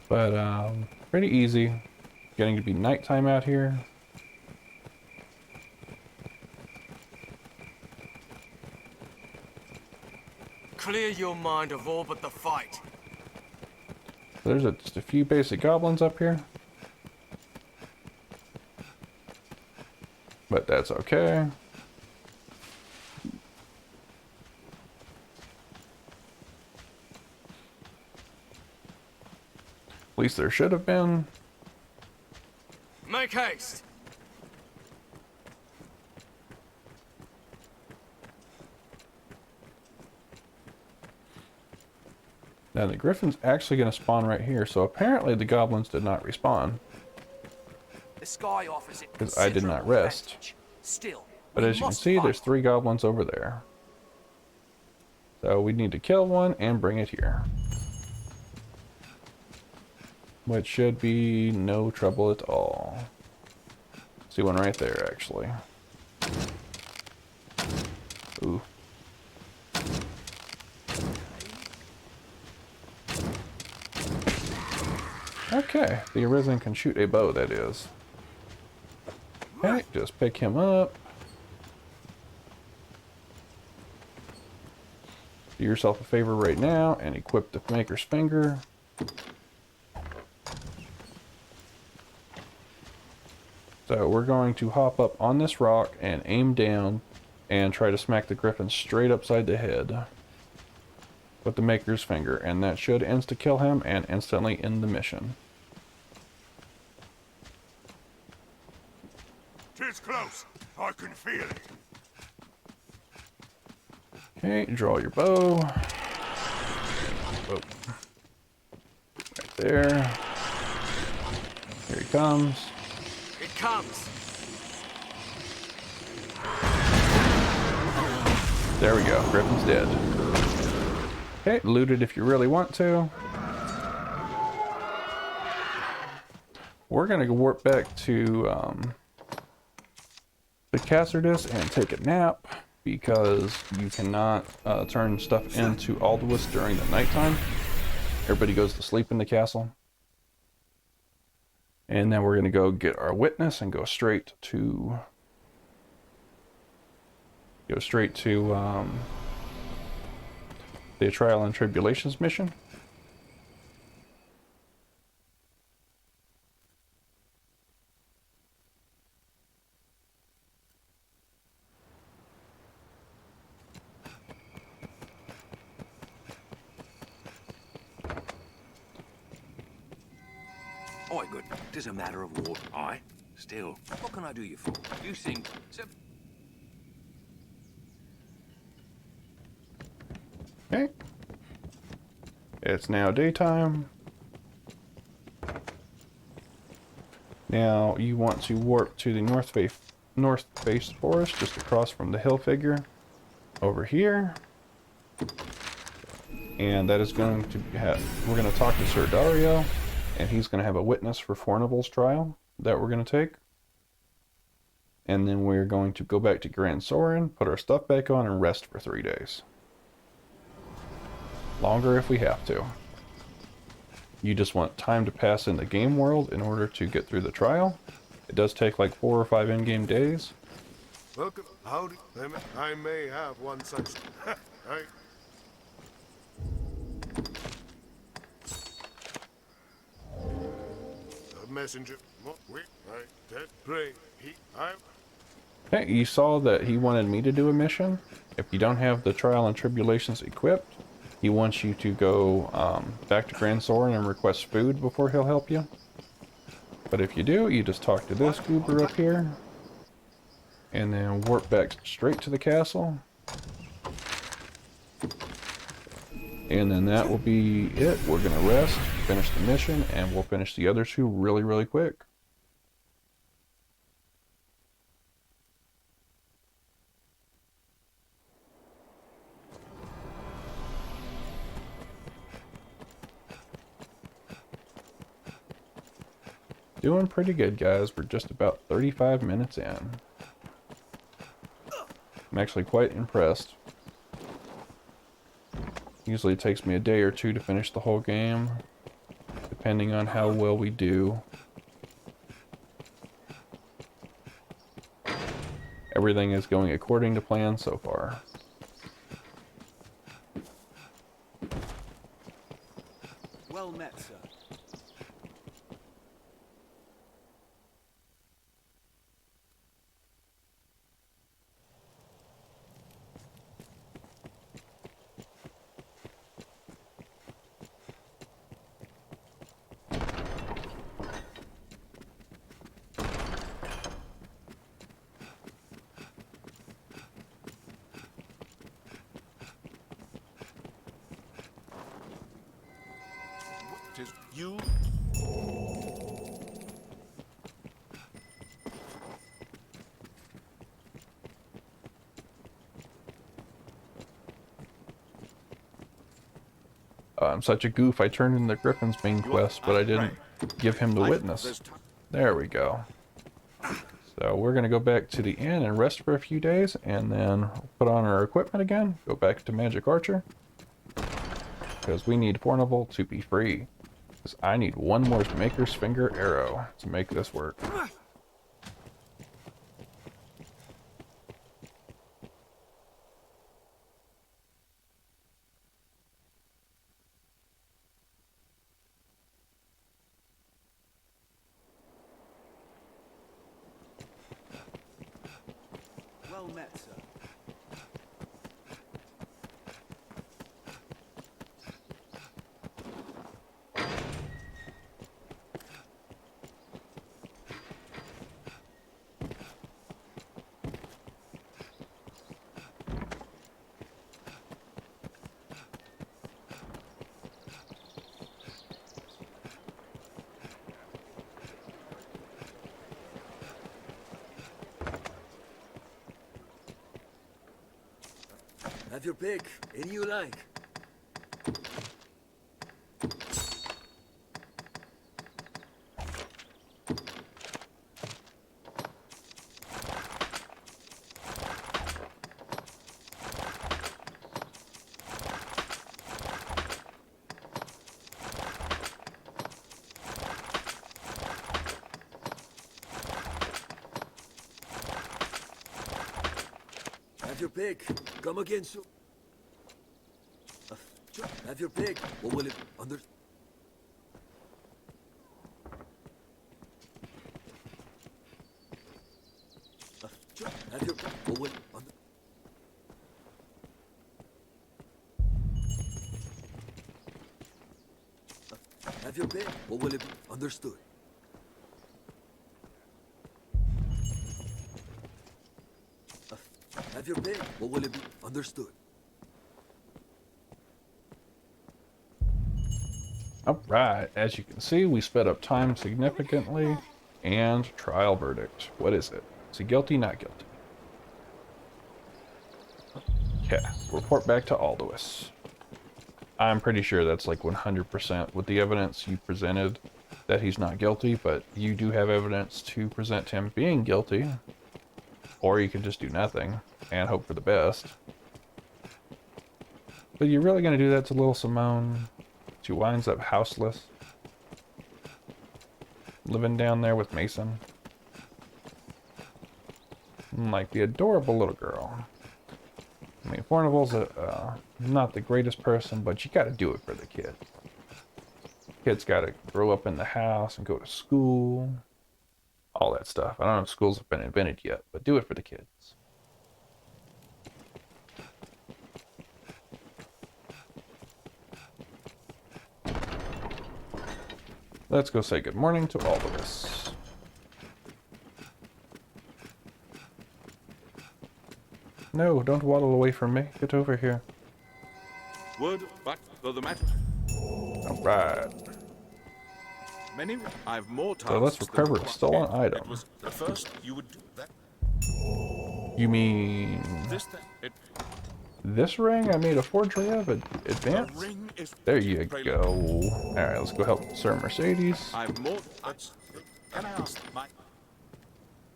Speaker 1: But pretty easy. Getting to be nighttime out here.
Speaker 5: Clear your mind of all but the fight.
Speaker 1: There's just a few basic goblins up here. But that's okay. At least there should have been.
Speaker 5: Make haste.
Speaker 1: Now the griffin's actually going to spawn right here, so apparently the goblins did not respawn.
Speaker 5: The sky offers it
Speaker 1: because I did not rest.
Speaker 5: Still,
Speaker 1: but as you can see, there's 3 goblins over there. So we need to kill one and bring it here. Which should be no trouble at all. See one right there, actually. Ooh. Okay, the Arisen can shoot a bow, that is. Okay, just pick him up. Do yourself a favor right now and equip the Maker's Finger. So we're going to hop up on this rock and aim down and try to smack the griffin straight upside the head with the Maker's Finger, and that should insta-kill him and instantly end the mission.
Speaker 10: 'Tis close. I can feel it.
Speaker 1: Okay, draw your bow. Oh. Right there. Here he comes.
Speaker 5: It comes.
Speaker 1: There we go. Griffin's dead. Okay, loot it if you really want to. We're gonna warp back to the Castardus and take a nap because you cannot turn stuff into Aldous during the nighttime. Everybody goes to sleep in the castle. And then we're gonna go get our witness and go straight to the Trial and Tribulations mission.
Speaker 5: Oi, good. It is a matter of war. Aye. Still, what can I do you for? You seem...
Speaker 1: Okay. It's now daytime. Now you want to warp to the North Face Forest, just across from the hill figure, over here. And that is going to have, we're going to talk to Sir Dario, and he's going to have a witness for Fornival's trial that we're going to take. And then we're going to go back to Grand Sorin, put our stuff back on, and rest for 3 days. Longer if we have to. You just want time to pass in the game world in order to get through the trial. It does take like 4 or 5 in-game days.
Speaker 10: Welcome. Howdy. I may have one such. Right. messenger. Wait, right, that pray. I
Speaker 1: Okay, you saw that he wanted me to do a mission. If you don't have the Trial and Tribulations equipped, he wants you to go back to Grand Soren and request food before he'll help you. But if you do, you just talk to this goober up here, and then warp back straight to the castle. And then that will be it. We're going to rest, finish the mission, and we'll finish the other two really, really quick. Doing pretty good, guys. We're just about 35 minutes in. I'm actually quite impressed. Usually it takes me a day or two to finish the whole game, depending on how well we do. Everything is going according to plan so far.
Speaker 8: Well met, sir.
Speaker 6: Tis you.
Speaker 1: I'm such a goof, I turned in the Griffin's main quest, but I didn't give him the witness. There we go. So we're going to go back to the inn and rest for a few days, and then put on our equipment again, go back to Magic Archer, because we need Fornival to be free. Because I need one more Maker's Finger arrow to make this work.
Speaker 8: Well met, sir.
Speaker 5: Have your pick. Any you like. Have your pick. Come again soon. Have your pick. What will it under? Have your pick. What will it under? Have your pick. What will it be? Understood. Have your pick. What will it be? Understood.
Speaker 1: Alright, as you can see, we sped up time significantly. And trial verdict. What is it? Is he guilty? Not guilty. Okay, report back to Alduus. I'm pretty sure that's like 100% with the evidence you presented that he's not guilty, but you do have evidence to present him being guilty. Or you could just do nothing and hope for the best. But you're really going to do that to little Simone? She winds up houseless, living down there with Mason, like the adorable little girl. I mean, Fornival's not the greatest person, but you got to do it for the kid. Kids got to grow up in the house and go to school. All that stuff. I don't know if schools have been invented yet, but do it for the kids. Let's go say good morning to all of us. No, don't waddle away from me. Get over here.
Speaker 6: Word, but though the matter.
Speaker 1: All right.
Speaker 6: Many. I've more tasks.
Speaker 1: So let's recover a stolen item.
Speaker 6: It was the first you would do that.
Speaker 1: You mean
Speaker 6: This thing. It.
Speaker 1: this ring I made a forgery of at Advance?
Speaker 6: The ring is.
Speaker 1: There you go. All right, let's go help Sir Mercedes.
Speaker 6: I've more. Can I ask my?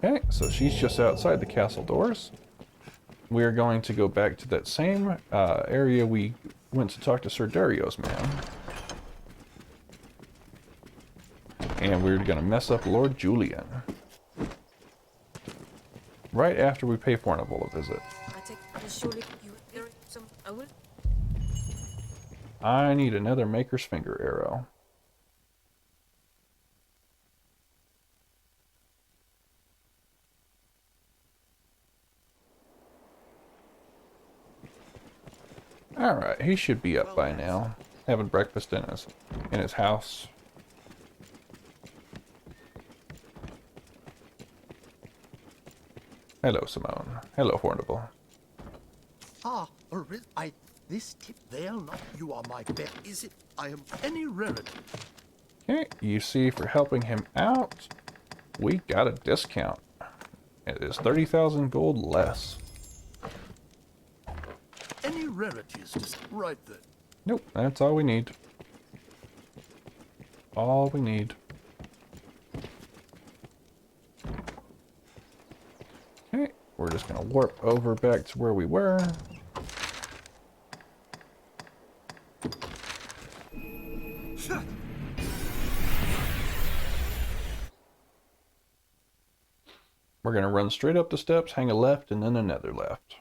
Speaker 1: Okay, so she's just outside the castle doors. We are going to go back to that same area we went to talk to Sir Dario's man. And we're going to mess up Lord Julian. Right after we pay Fornival a visit.
Speaker 7: I take surely you there some I will.
Speaker 1: I need another Maker's Finger arrow. Alright, he should be up by now. Having breakfast in his house. Hello, Simone. Hello, Fornival.
Speaker 11: Ah, this tip they'll not. You are my bet. Is it? I am any rarity.
Speaker 1: Okay, you see, for helping him out, we got a discount. It is 30,000 gold less.
Speaker 11: Any rarity is just right there.
Speaker 1: Nope, that's all we need. All we need. Okay, we're just gonna warp over back to where we were. We're gonna run straight up the steps, hang a left, and then another left.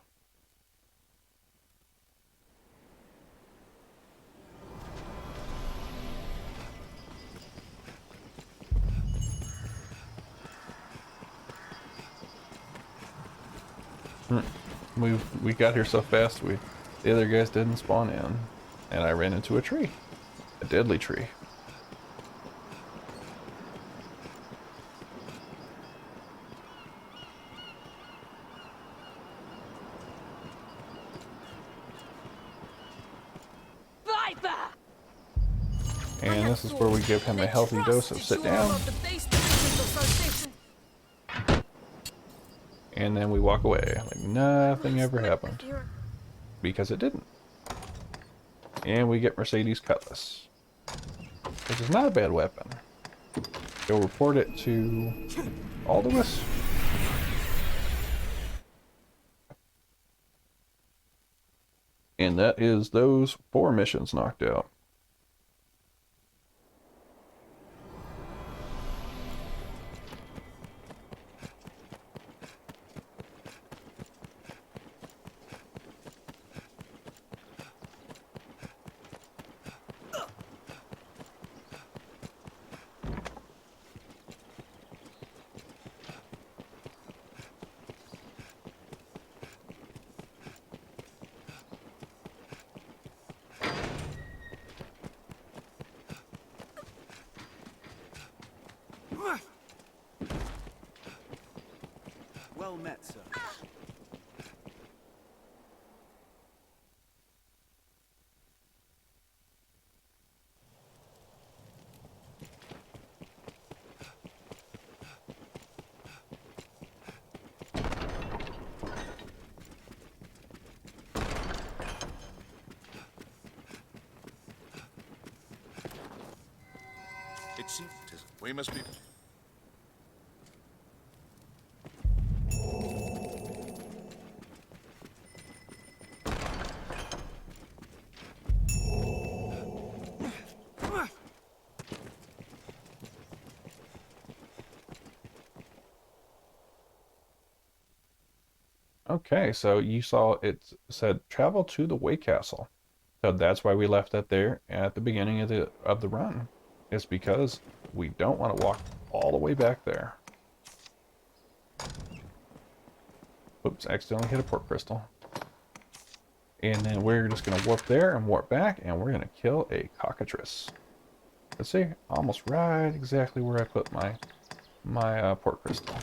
Speaker 1: We got here so fast, the other guys didn't spawn in, and I ran into a tree, a deadly tree.
Speaker 7: Viper!
Speaker 1: And this is where we give him a healthy dose of sit down, and then we walk away like nothing ever happened, because it didn't. And we get Mercedes Cutlass, which is not a bad weapon. Go report it to Aldous. And that is those 4 missions knocked out.
Speaker 8: Well met, sir.
Speaker 6: It seems we must be.
Speaker 1: Okay, so you saw it said travel to the Way Castle. So that's why we left that there at the beginning of the run. is because we don't want to walk all the way back there. Oops, accidentally hit a port crystal. And then we're just going to warp there and warp back, and we're going to kill a cockatrice. Let's see, almost right exactly where I put my port crystal.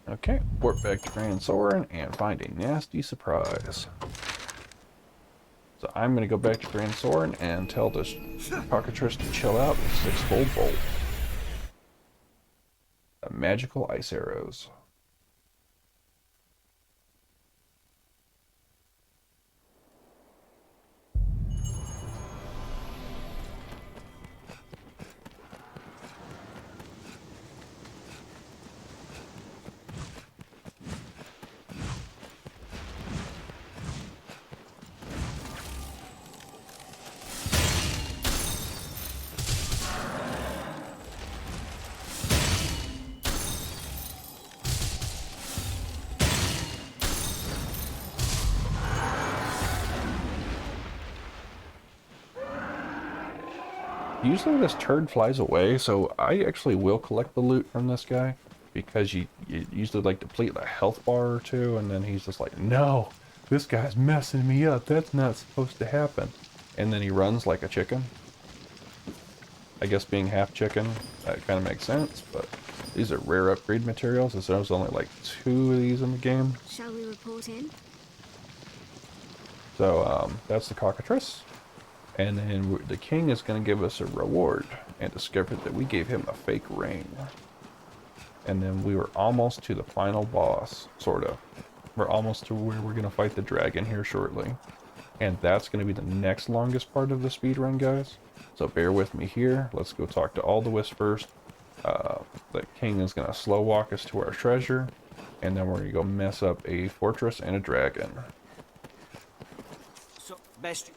Speaker 1: Okay, warp back to Grand Soren and find a nasty surprise. So I'm going to go back to Grand Soren and tell this cockatrice to chill out with 6-fold bolt. Magical ice arrows. Usually this turd flies away, so I actually will collect the loot from this guy, because you usually like deplete a health bar or two, and then he's just like, no, this guy's messing me up, that's not supposed to happen. And then he runs like a chicken. I guess being half chicken, that kind of makes sense, but these are rare upgrade materials, as there's only like 2 of these in the game.
Speaker 4: Shall we report in?
Speaker 1: So that's the cockatrice. And then the king is going to give us a reward and discover that we gave him a fake ring. And then we were almost to the final boss, sort of. We're almost to where we're going to fight the dragon here shortly. And that's going to be the next longest part of the speedrun, guys. So bear with me here. Let's go talk to Alduis first. The king is going to slow walk us to our treasure. And then we're going to go mess up a fortress and a dragon.
Speaker 9: So, best.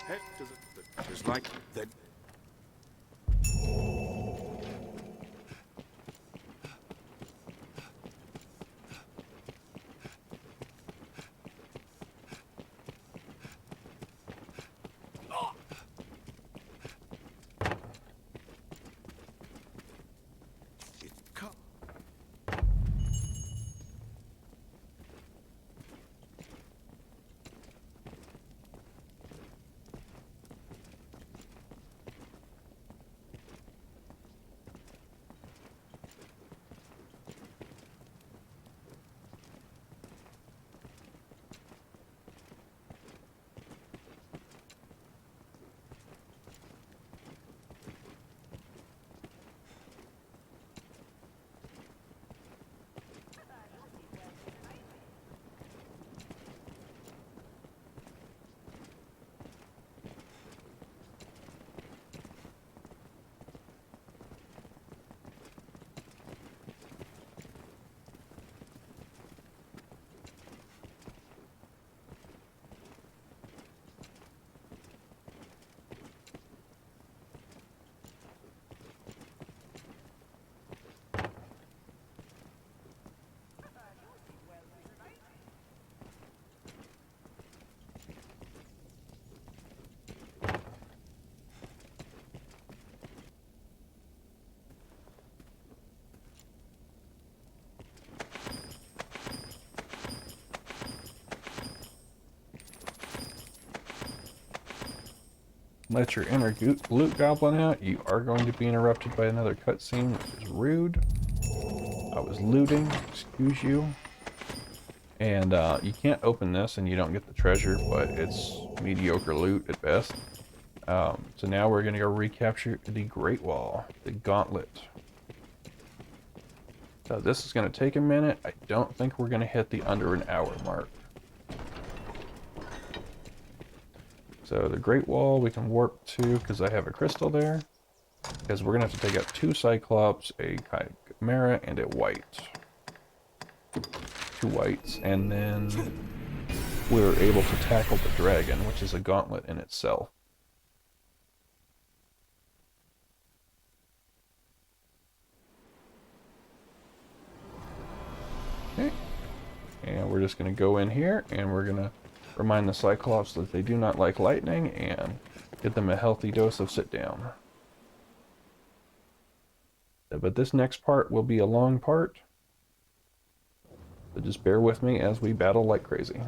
Speaker 6: Head to the just like then.
Speaker 1: Let your inner loot goblin out. You are going to be interrupted by another cutscene, which is rude. I was looting, excuse you. And you can't open this and you don't get the treasure, but it's mediocre loot at best. So now we're going to go recapture the Great Wall, the Gauntlet. So this is going to take a minute. I don't think we're going to hit the under an hour mark. So the Great Wall we can warp to because I have a crystal there. Because we're going to have to take out 2 Cyclops, a Chimera, and a white. 2 whites, and then we're able to tackle the dragon, which is a gauntlet in itself. Okay. And we're just going to go in here, and we're going to remind the Cyclops that they do not like lightning, and give them a healthy dose of sit down. But this next part will be a long part, so just bear with me as we battle like crazy.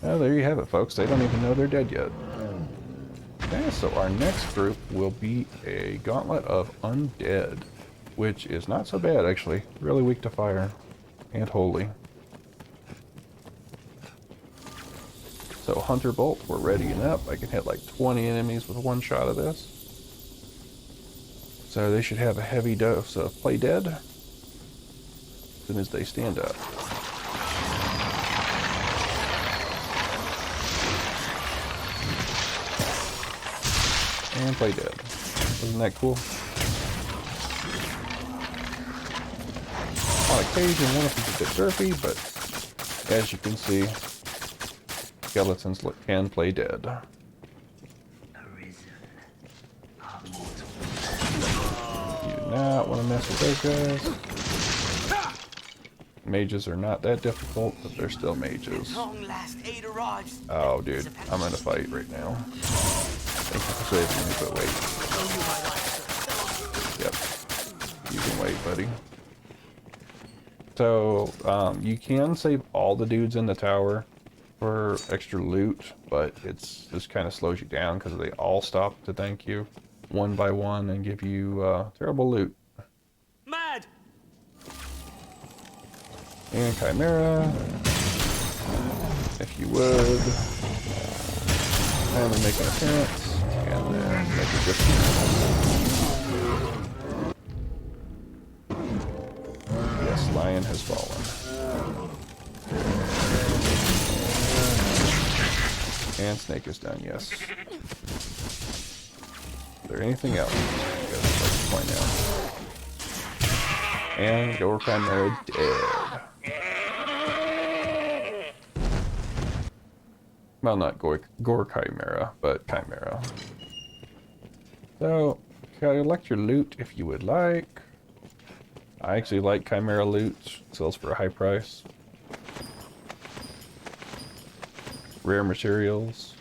Speaker 1: Well, there you have it, folks. They don't even know they're dead yet. Okay, so our next group will be a Gauntlet of Undead, which is not so bad, actually. Really weak to fire and holy. So Hunter Bolt, we're readying up. I can hit like 20 enemies with one shot of this. So they should have a heavy dose of Play Dead as soon as they stand up. And Play Dead. Isn't that cool? On occasion, one of them's a bit surfy, but as you can see, skeletons can play dead. You do not want to mess with those guys. Mages are not that difficult, but they're still mages. Oh, dude, I'm in a fight right now. Thank you for saving me, but wait. Yep. You can wait, buddy. So, you can save all the dudes in the tower for extra loot, but it's just kind of slows you down because they all stop to thank you one by one and give you terrible loot.
Speaker 5: Mad!
Speaker 1: And Chimera, if you would, kindly make an appearance. And then make a good. Yes, Lion has fallen. And Snake is done, yes. Is there anything else you guys would like to point out? And Gore Chimera dead. Well, not Gore Chimera, but Chimera. So, collect your loot if you would like. I actually like Chimera loot. It sells for a high price. Rare materials.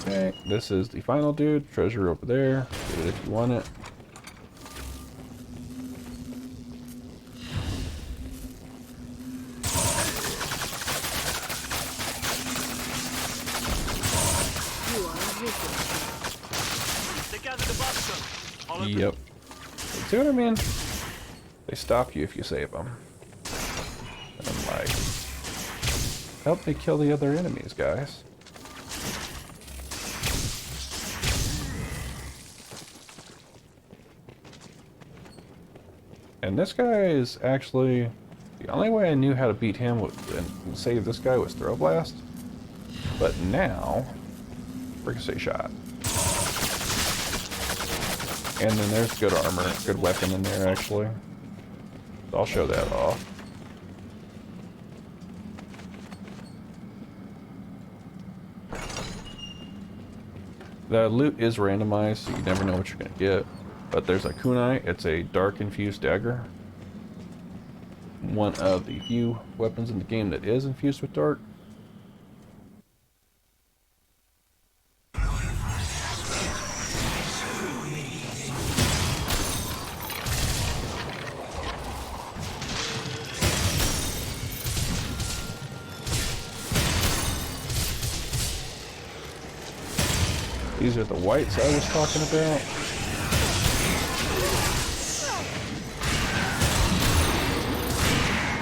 Speaker 1: Okay, this is the final dude. Treasure over there. Get it if you want it. Yep. See what I mean? They stop you if you save them. And like, help me kill the other enemies, guys. And this guy is actually, the only way I knew how to beat him and save this guy was Throw Blast. But now, Ricochet Shot. And then there's good armor, good weapon in there actually. So I'll show that off. The loot is randomized, so you never know what you're going to get. But there's a kunai, it's a dark infused dagger. One of the few weapons in the game that is infused with dark. These are the whites I was talking about.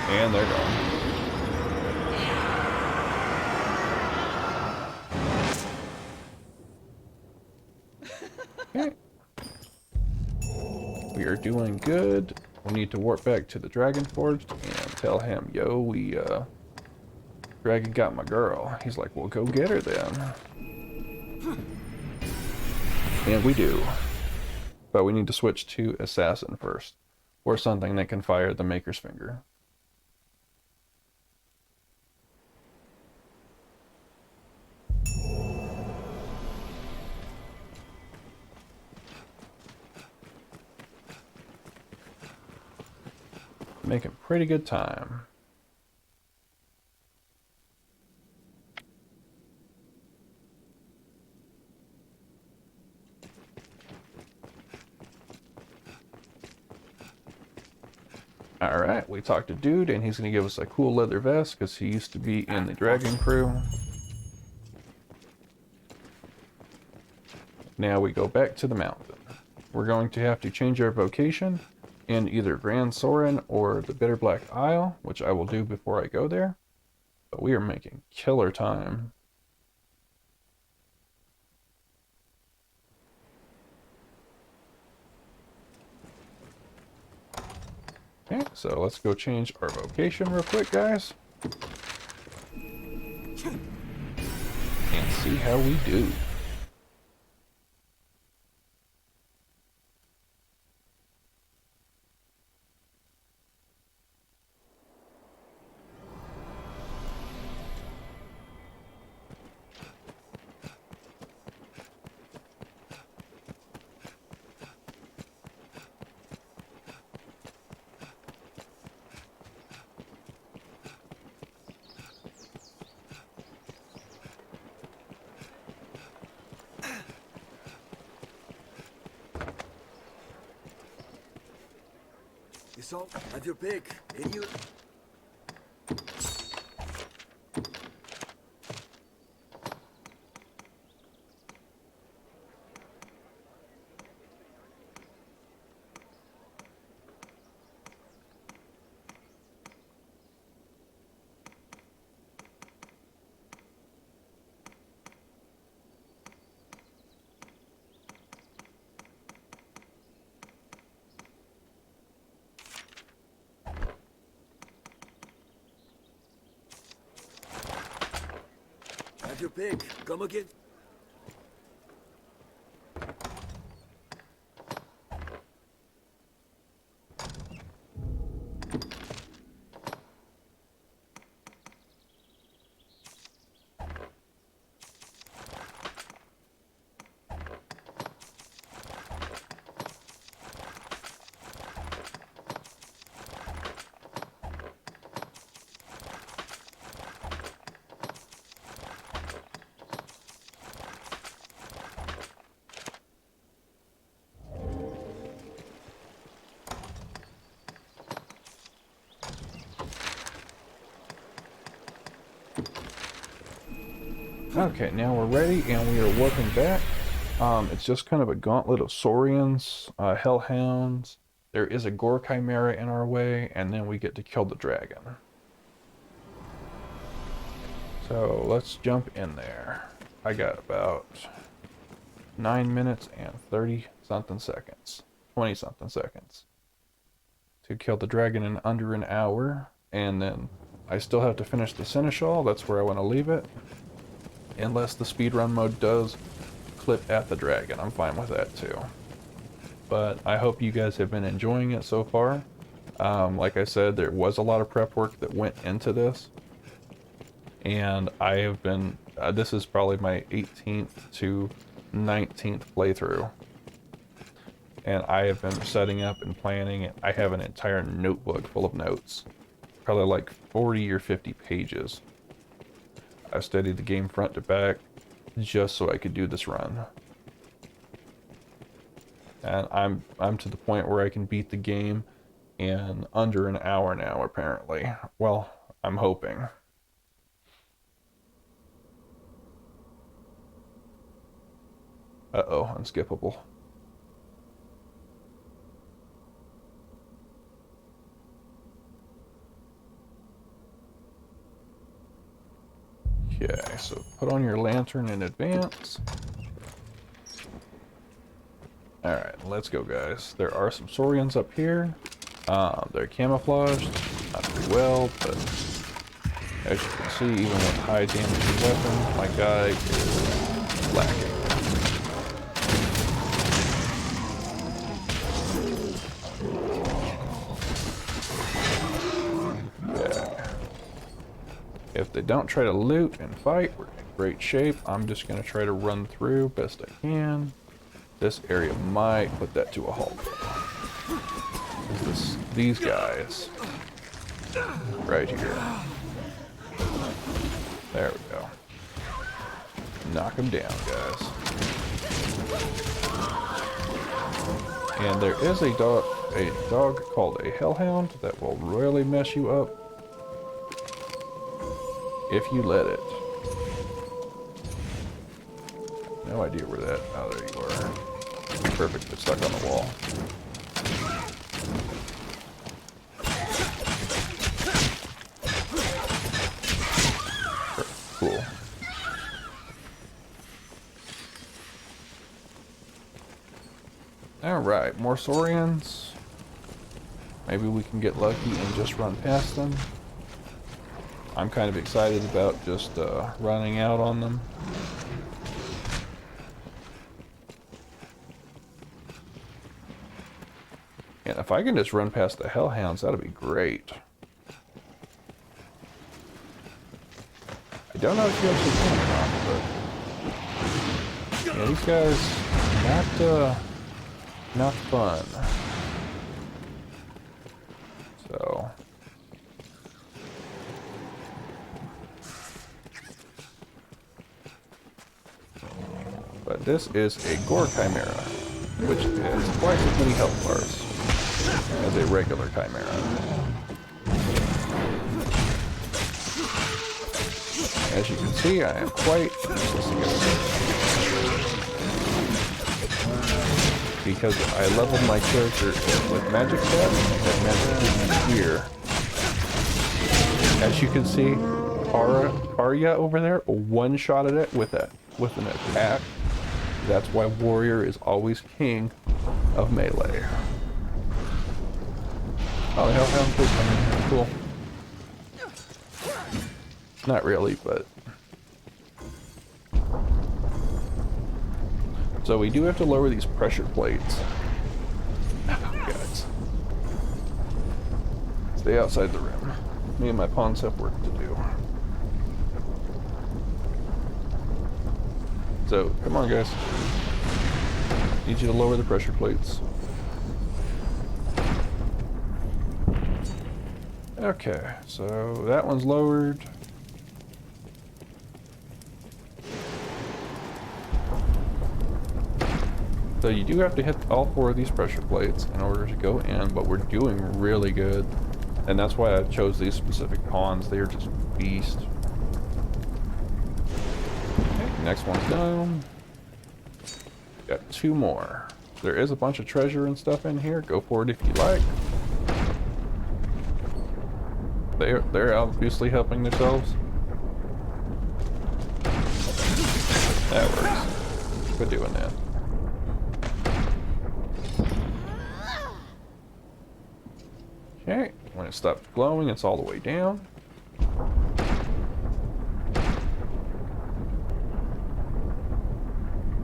Speaker 1: And they're gone. Okay. We are doing good. We need to warp back to the Dragon Forge and tell him, yo, Dragon got my girl. He's like, well, go get her then. And we do. But we need to switch to Assassin first. Or something that can fire the Maker's Finger. Making pretty good time. Alright, we talked to Dude, and he's going to give us a cool leather vest, because he used to be in the Dragon crew. Now we go back to the mountain. We're going to have to change our vocation in either Grand Soren or the Bitter Black Isle, which I will do before I go there. But we are making killer time. Okay, so let's go change our vocation real quick, guys. And see how we do.
Speaker 8: So, have your pick, and you... Have your pick. Come again.
Speaker 1: Okay, now we're ready and we are warping back. It's just kind of a gauntlet of Saurians, Hellhounds, there is a gore chimera in our way, and then we get to kill the dragon. So let's jump in there. I got about 9 minutes and 30 something seconds, 20 something seconds to kill the dragon in under an hour, and then I still have to finish the seneschal. That's where I want to leave it, unless the speedrun mode does clip at the dragon. I'm fine with that too. But I hope you guys have been enjoying it so far. Like I said, there was a lot of prep work that went into this, and I have been this is probably my 18th to 19th playthrough, and I have been setting up and planning it. I have an entire notebook full of notes, probably like 40 or 50 pages. I've studied the game front to back just so I could do this run, and I'm to the point where I can beat the game in under an hour now, apparently. Well, I'm hoping. Uh-oh, unskippable. Okay, so put on your lantern in advance. Alright, let's go, guys. There are some Saurians up here. They're camouflaged, not very well, but as you can see, even with high damage weapon, my guy is lacking. If they don't try to loot and fight, we're in great shape. I'm just going to try to run through best I can. This area might put that to a halt. These guys right here. There we go. Knock them down, guys. And there is a dog called a hellhound that will really mess you up if you let it. No idea where that... Oh, there you are. Perfect, it's stuck on the wall. Cool. Alright, more Saurians. Maybe we can get lucky and just run past them. I'm kind of excited about just running out on them. And if I can just run past the hellhounds, that'll be great. I don't know if you actually can or not, but yeah, these guys not fun. So but this is a gore chimera, which has twice as many health bars as a regular chimera. As you can see, I am quite useless against it, because I leveled my character with magic stats and magic here. As you can see, Arya over there one-shotted it with an attack. That's why warrior is always king of melee. Oh, the hellhound did come in here. Cool. Not really, but... So we do have to lower these pressure plates. Guys. Stay outside the room. Me and my pawns have work to do. So, come on, guys. Need you to lower the pressure plates. Okay, so that one's lowered. So you do have to hit all 4 of these pressure plates in order to go in, but we're doing really good. And that's why I chose these specific pawns. They are just beast. Okay, next one's done. Got 2 more. There is a bunch of treasure and stuff in here. Go for it if you like. They're obviously helping themselves. That works. Quit doing that. Okay, when it stops glowing, it's all the way down.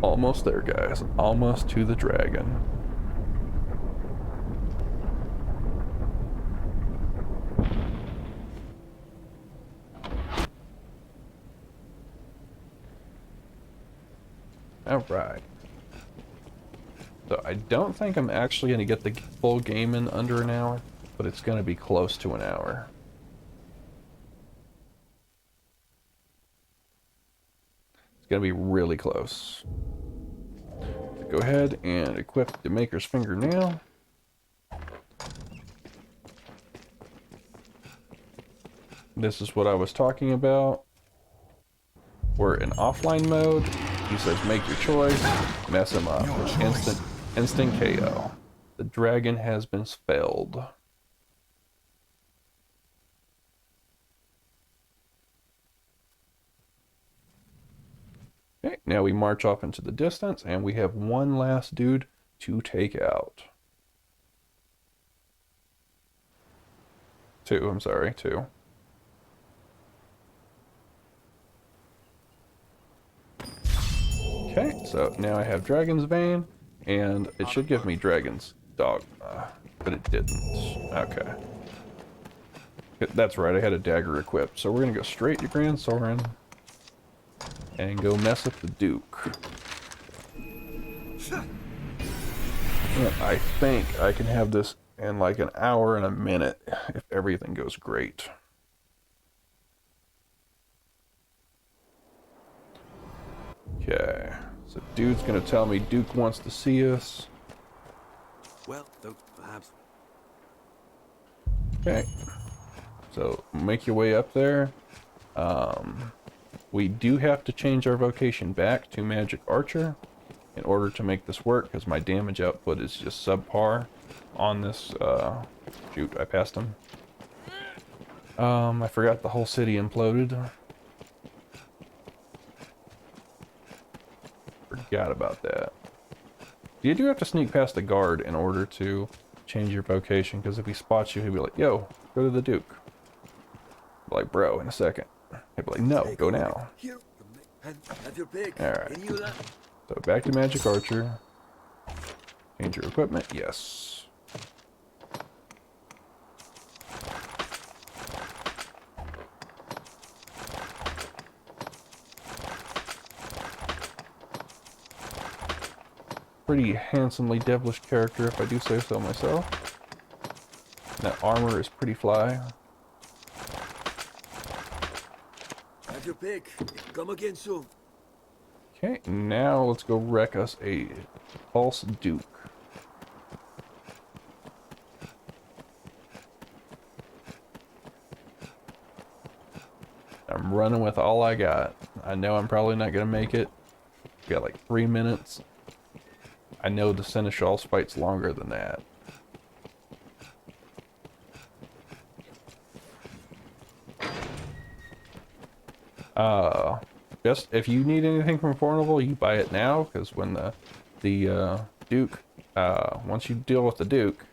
Speaker 1: Almost there, guys. Almost to the dragon. Alright. So I don't think I'm actually going to get the full game in under an hour, but it's going to be close to an hour. It's going to be really close. Go ahead and equip the Maker's Finger now. This is what I was talking about. We're in offline mode. He says make your choice, mess him up. Instant KO. The dragon has been spelled. Okay, now we march off into the distance, and we have one last dude to take out. Two, I'm sorry, two. Okay, so now I have Dragon's Vein, and it should give me Dragons Dogma, but it didn't. Okay. That's right, I had a dagger equipped, so we're gonna go straight to Grand Sorin and go mess with the Duke. And I think I can have this in like an hour and a minute if everything goes great. Okay, so dude's gonna tell me Duke wants to see us.
Speaker 8: Well, though, perhaps.
Speaker 1: Okay, so make your way up there. We do have to change our vocation back to Magic Archer in order to make this work, because my damage output is just subpar on this. Shoot, I passed him. I forgot the whole city imploded. Forgot about that. You do have to sneak past the guard in order to change your vocation, because if he spots you, he'll be like, yo, go to the Duke. Like, bro, in a second. He'll be like, no, go now. Alright. So back to Magic Archer. Change your equipment, yes. Pretty handsomely devilish character, if I do say so myself. That armor is pretty fly.
Speaker 8: Have your pick. Come again soon.
Speaker 1: Okay, now let's go wreck us a false Duke. I'm running with all I got. I know I'm probably not gonna make it. Got like 3 minutes. I know the Seneschal's fight's longer than that. Just if you need anything from Fornival, you buy it now, because when the Duke, once you deal with the Duke,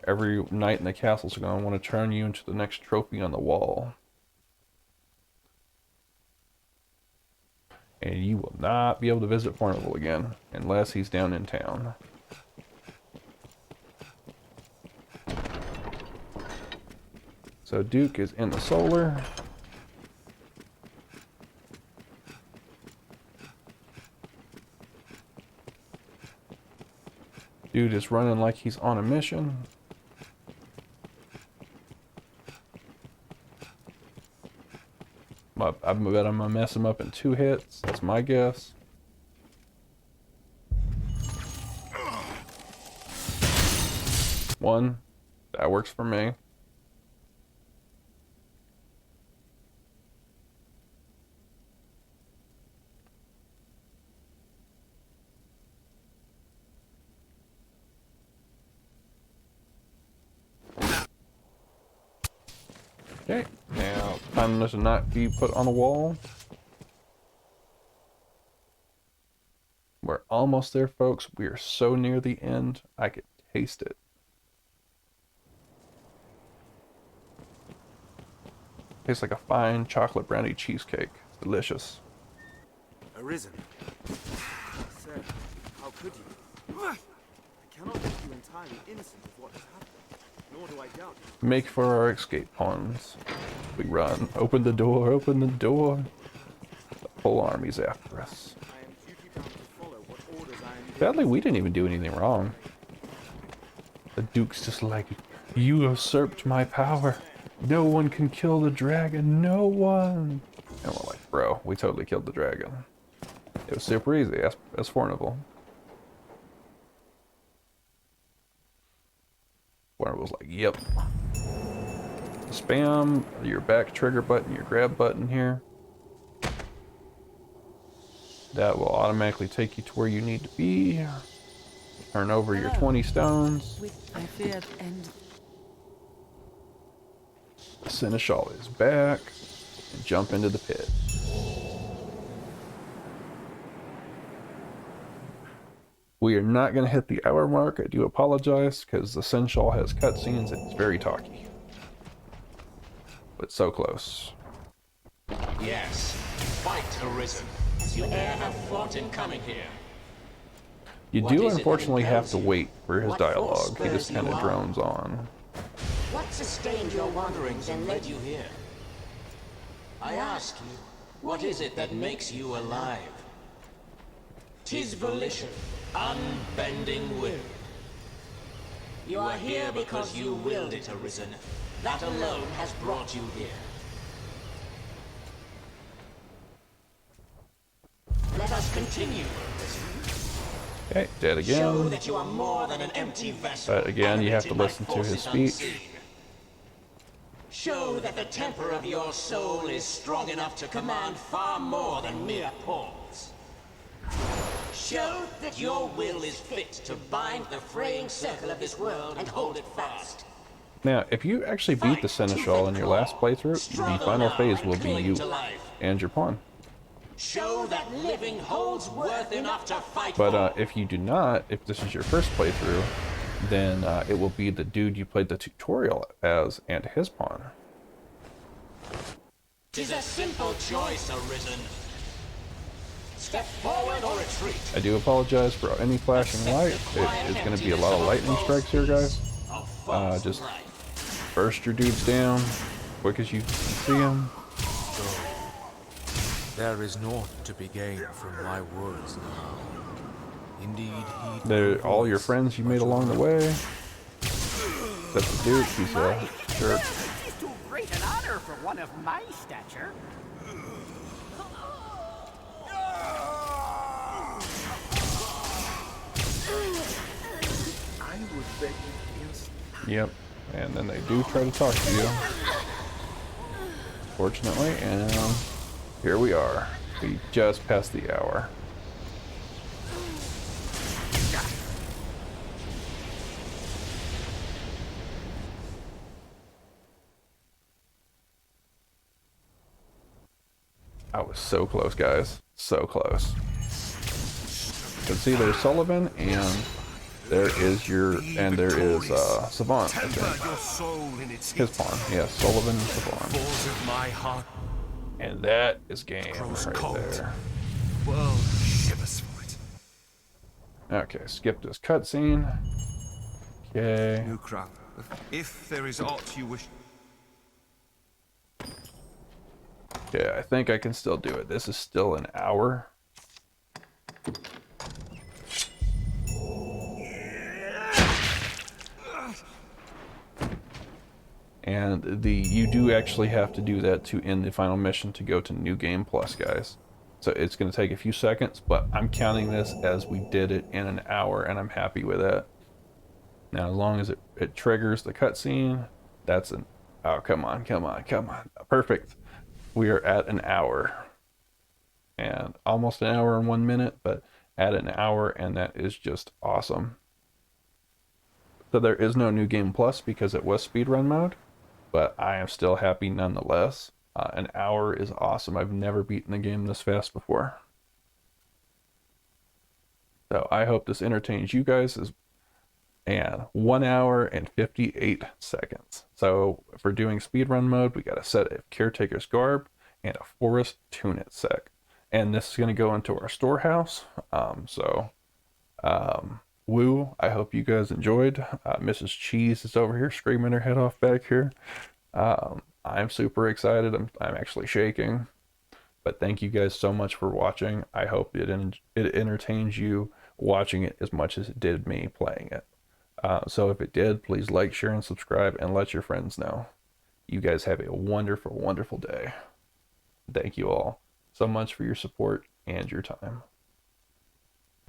Speaker 1: every knight in the castle's going to want to turn you into the next trophy on the wall. And you will not be able to visit Fornival again, unless he's down in town. So Duke is in the solar. Dude is running like he's on a mission. I bet I'm gonna mess him up in 2 hits. That's my guess. One. That works for me. Okay, now time to not be put on the wall. We're almost there, folks. We are so near the end. I could taste it. Tastes like a fine chocolate brownie cheesecake. It's delicious.
Speaker 8: Arisen. Sir, how could you? I cannot make you entirely innocent of what has happened, nor do I doubt you.
Speaker 1: Make for our escape ponds. We run. Open the door, open the door. The whole army's after us.
Speaker 8: I am duty-bound to follow what orders I am given.
Speaker 1: Sadly, we didn't even do anything wrong. The Duke's just like, you usurped my power. No one can kill the dragon. No one. And we're like, bro, we totally killed the dragon. It was super easy. That's Fornival. Fornival's like, yep. Spam your back trigger button, your grab button here. That will automatically take you to where you need to be. Turn over your 20 stones.
Speaker 12: I feared and
Speaker 1: The Seneschal is back. And jump into the pit. We are not going to hit the hour mark. I do apologize because the Seneschal has cutscenes and it's very talky. But so close.
Speaker 3: Yes, fight Arisen, as you e'er have fought in coming here.
Speaker 1: You
Speaker 3: What
Speaker 1: do
Speaker 3: is it
Speaker 1: unfortunately
Speaker 3: that
Speaker 1: have to
Speaker 3: impels you?
Speaker 1: wait for his
Speaker 3: What
Speaker 1: dialogue.
Speaker 3: force
Speaker 1: He just
Speaker 3: spurs
Speaker 1: kind
Speaker 3: you
Speaker 1: of
Speaker 3: on?
Speaker 1: drones on.
Speaker 3: What sustained your wanderings and led you here? I ask you, what is it that makes you alive? 'Tis volition, unbending will. You are here because you willed it, Arisen. That alone has brought you here. Let us continue, Arisen.
Speaker 1: Okay, dead
Speaker 3: Show
Speaker 1: again.
Speaker 3: that you are more than an empty vessel.
Speaker 1: But again, you have to
Speaker 3: animated by
Speaker 1: listen to his
Speaker 3: forces
Speaker 1: speech.
Speaker 3: unseen. Show that the temper of your soul is strong enough to command far more than mere pawns. Show that your will is fit to bind the fraying circle of this world and hold it fast.
Speaker 1: Now, if you actually beat the Seneschal in your last playthrough, the final phase will be you and your pawn.
Speaker 3: Show that living holds worth enough to fight
Speaker 1: But
Speaker 3: for.
Speaker 1: if you do not, if this is your first playthrough, then it will be the dude you played the tutorial as and his pawn.
Speaker 3: 'Tis a simple choice, Arisen. Step forward or retreat.
Speaker 1: I do apologize for any flashing light. It is going to be a lot of lightning strikes here, guys. Just burst your dudes down quick as you can see them.
Speaker 13: There is naught to be gained from my words now. Indeed,
Speaker 1: They're all your friends you made along the way. Except the Duke, he's a jerk.
Speaker 9: It is too great an honor for one of my stature.
Speaker 8: I would beg you instantly.
Speaker 1: Yep, and then they do try to talk to you. Fortunately, and here we are. We just passed the hour. I was so close, guys. So close. You can see there's Sullivan, and there is Savant, I think. His pawn. Yeah, Sullivan and Savant. And that is game right there.
Speaker 10: World shivers for it.
Speaker 1: Okay, skip this cutscene. Okay.
Speaker 10: New crown. If there is aught you wish.
Speaker 1: Okay, I think I can still do it. This is still an hour. And you do actually have to do that to end the final mission to go to New Game Plus, guys. So it's going to take a few seconds, but I'm counting this as we did it in an hour, and I'm happy with that. Now, as long as it triggers the cutscene, that's an... Oh, come on, come on, come on. Perfect. We are at an hour. And almost an hour and 1 minute, but at an hour, and that is just awesome. So there is no New Game Plus because it was speedrun mode. but I am still happy nonetheless. An hour is awesome. I've never beaten a game this fast before. So I hope this entertains you guys. And 1 hour and 58 seconds. So for doing speedrun mode, we got a set of Caretaker's Garb and a Forest Tunic set. And this is going to go into our storehouse. Woo, I hope you guys enjoyed. Mrs. Cheese is over here screaming her head off back here. I'm super excited. I'm actually shaking. But thank you guys so much for watching. I hope it entertains you watching it as much as it did me playing it. So if it did, please like, share, and subscribe, and let your friends know. You guys have a wonderful, wonderful day. Thank you all so much for your support and your time.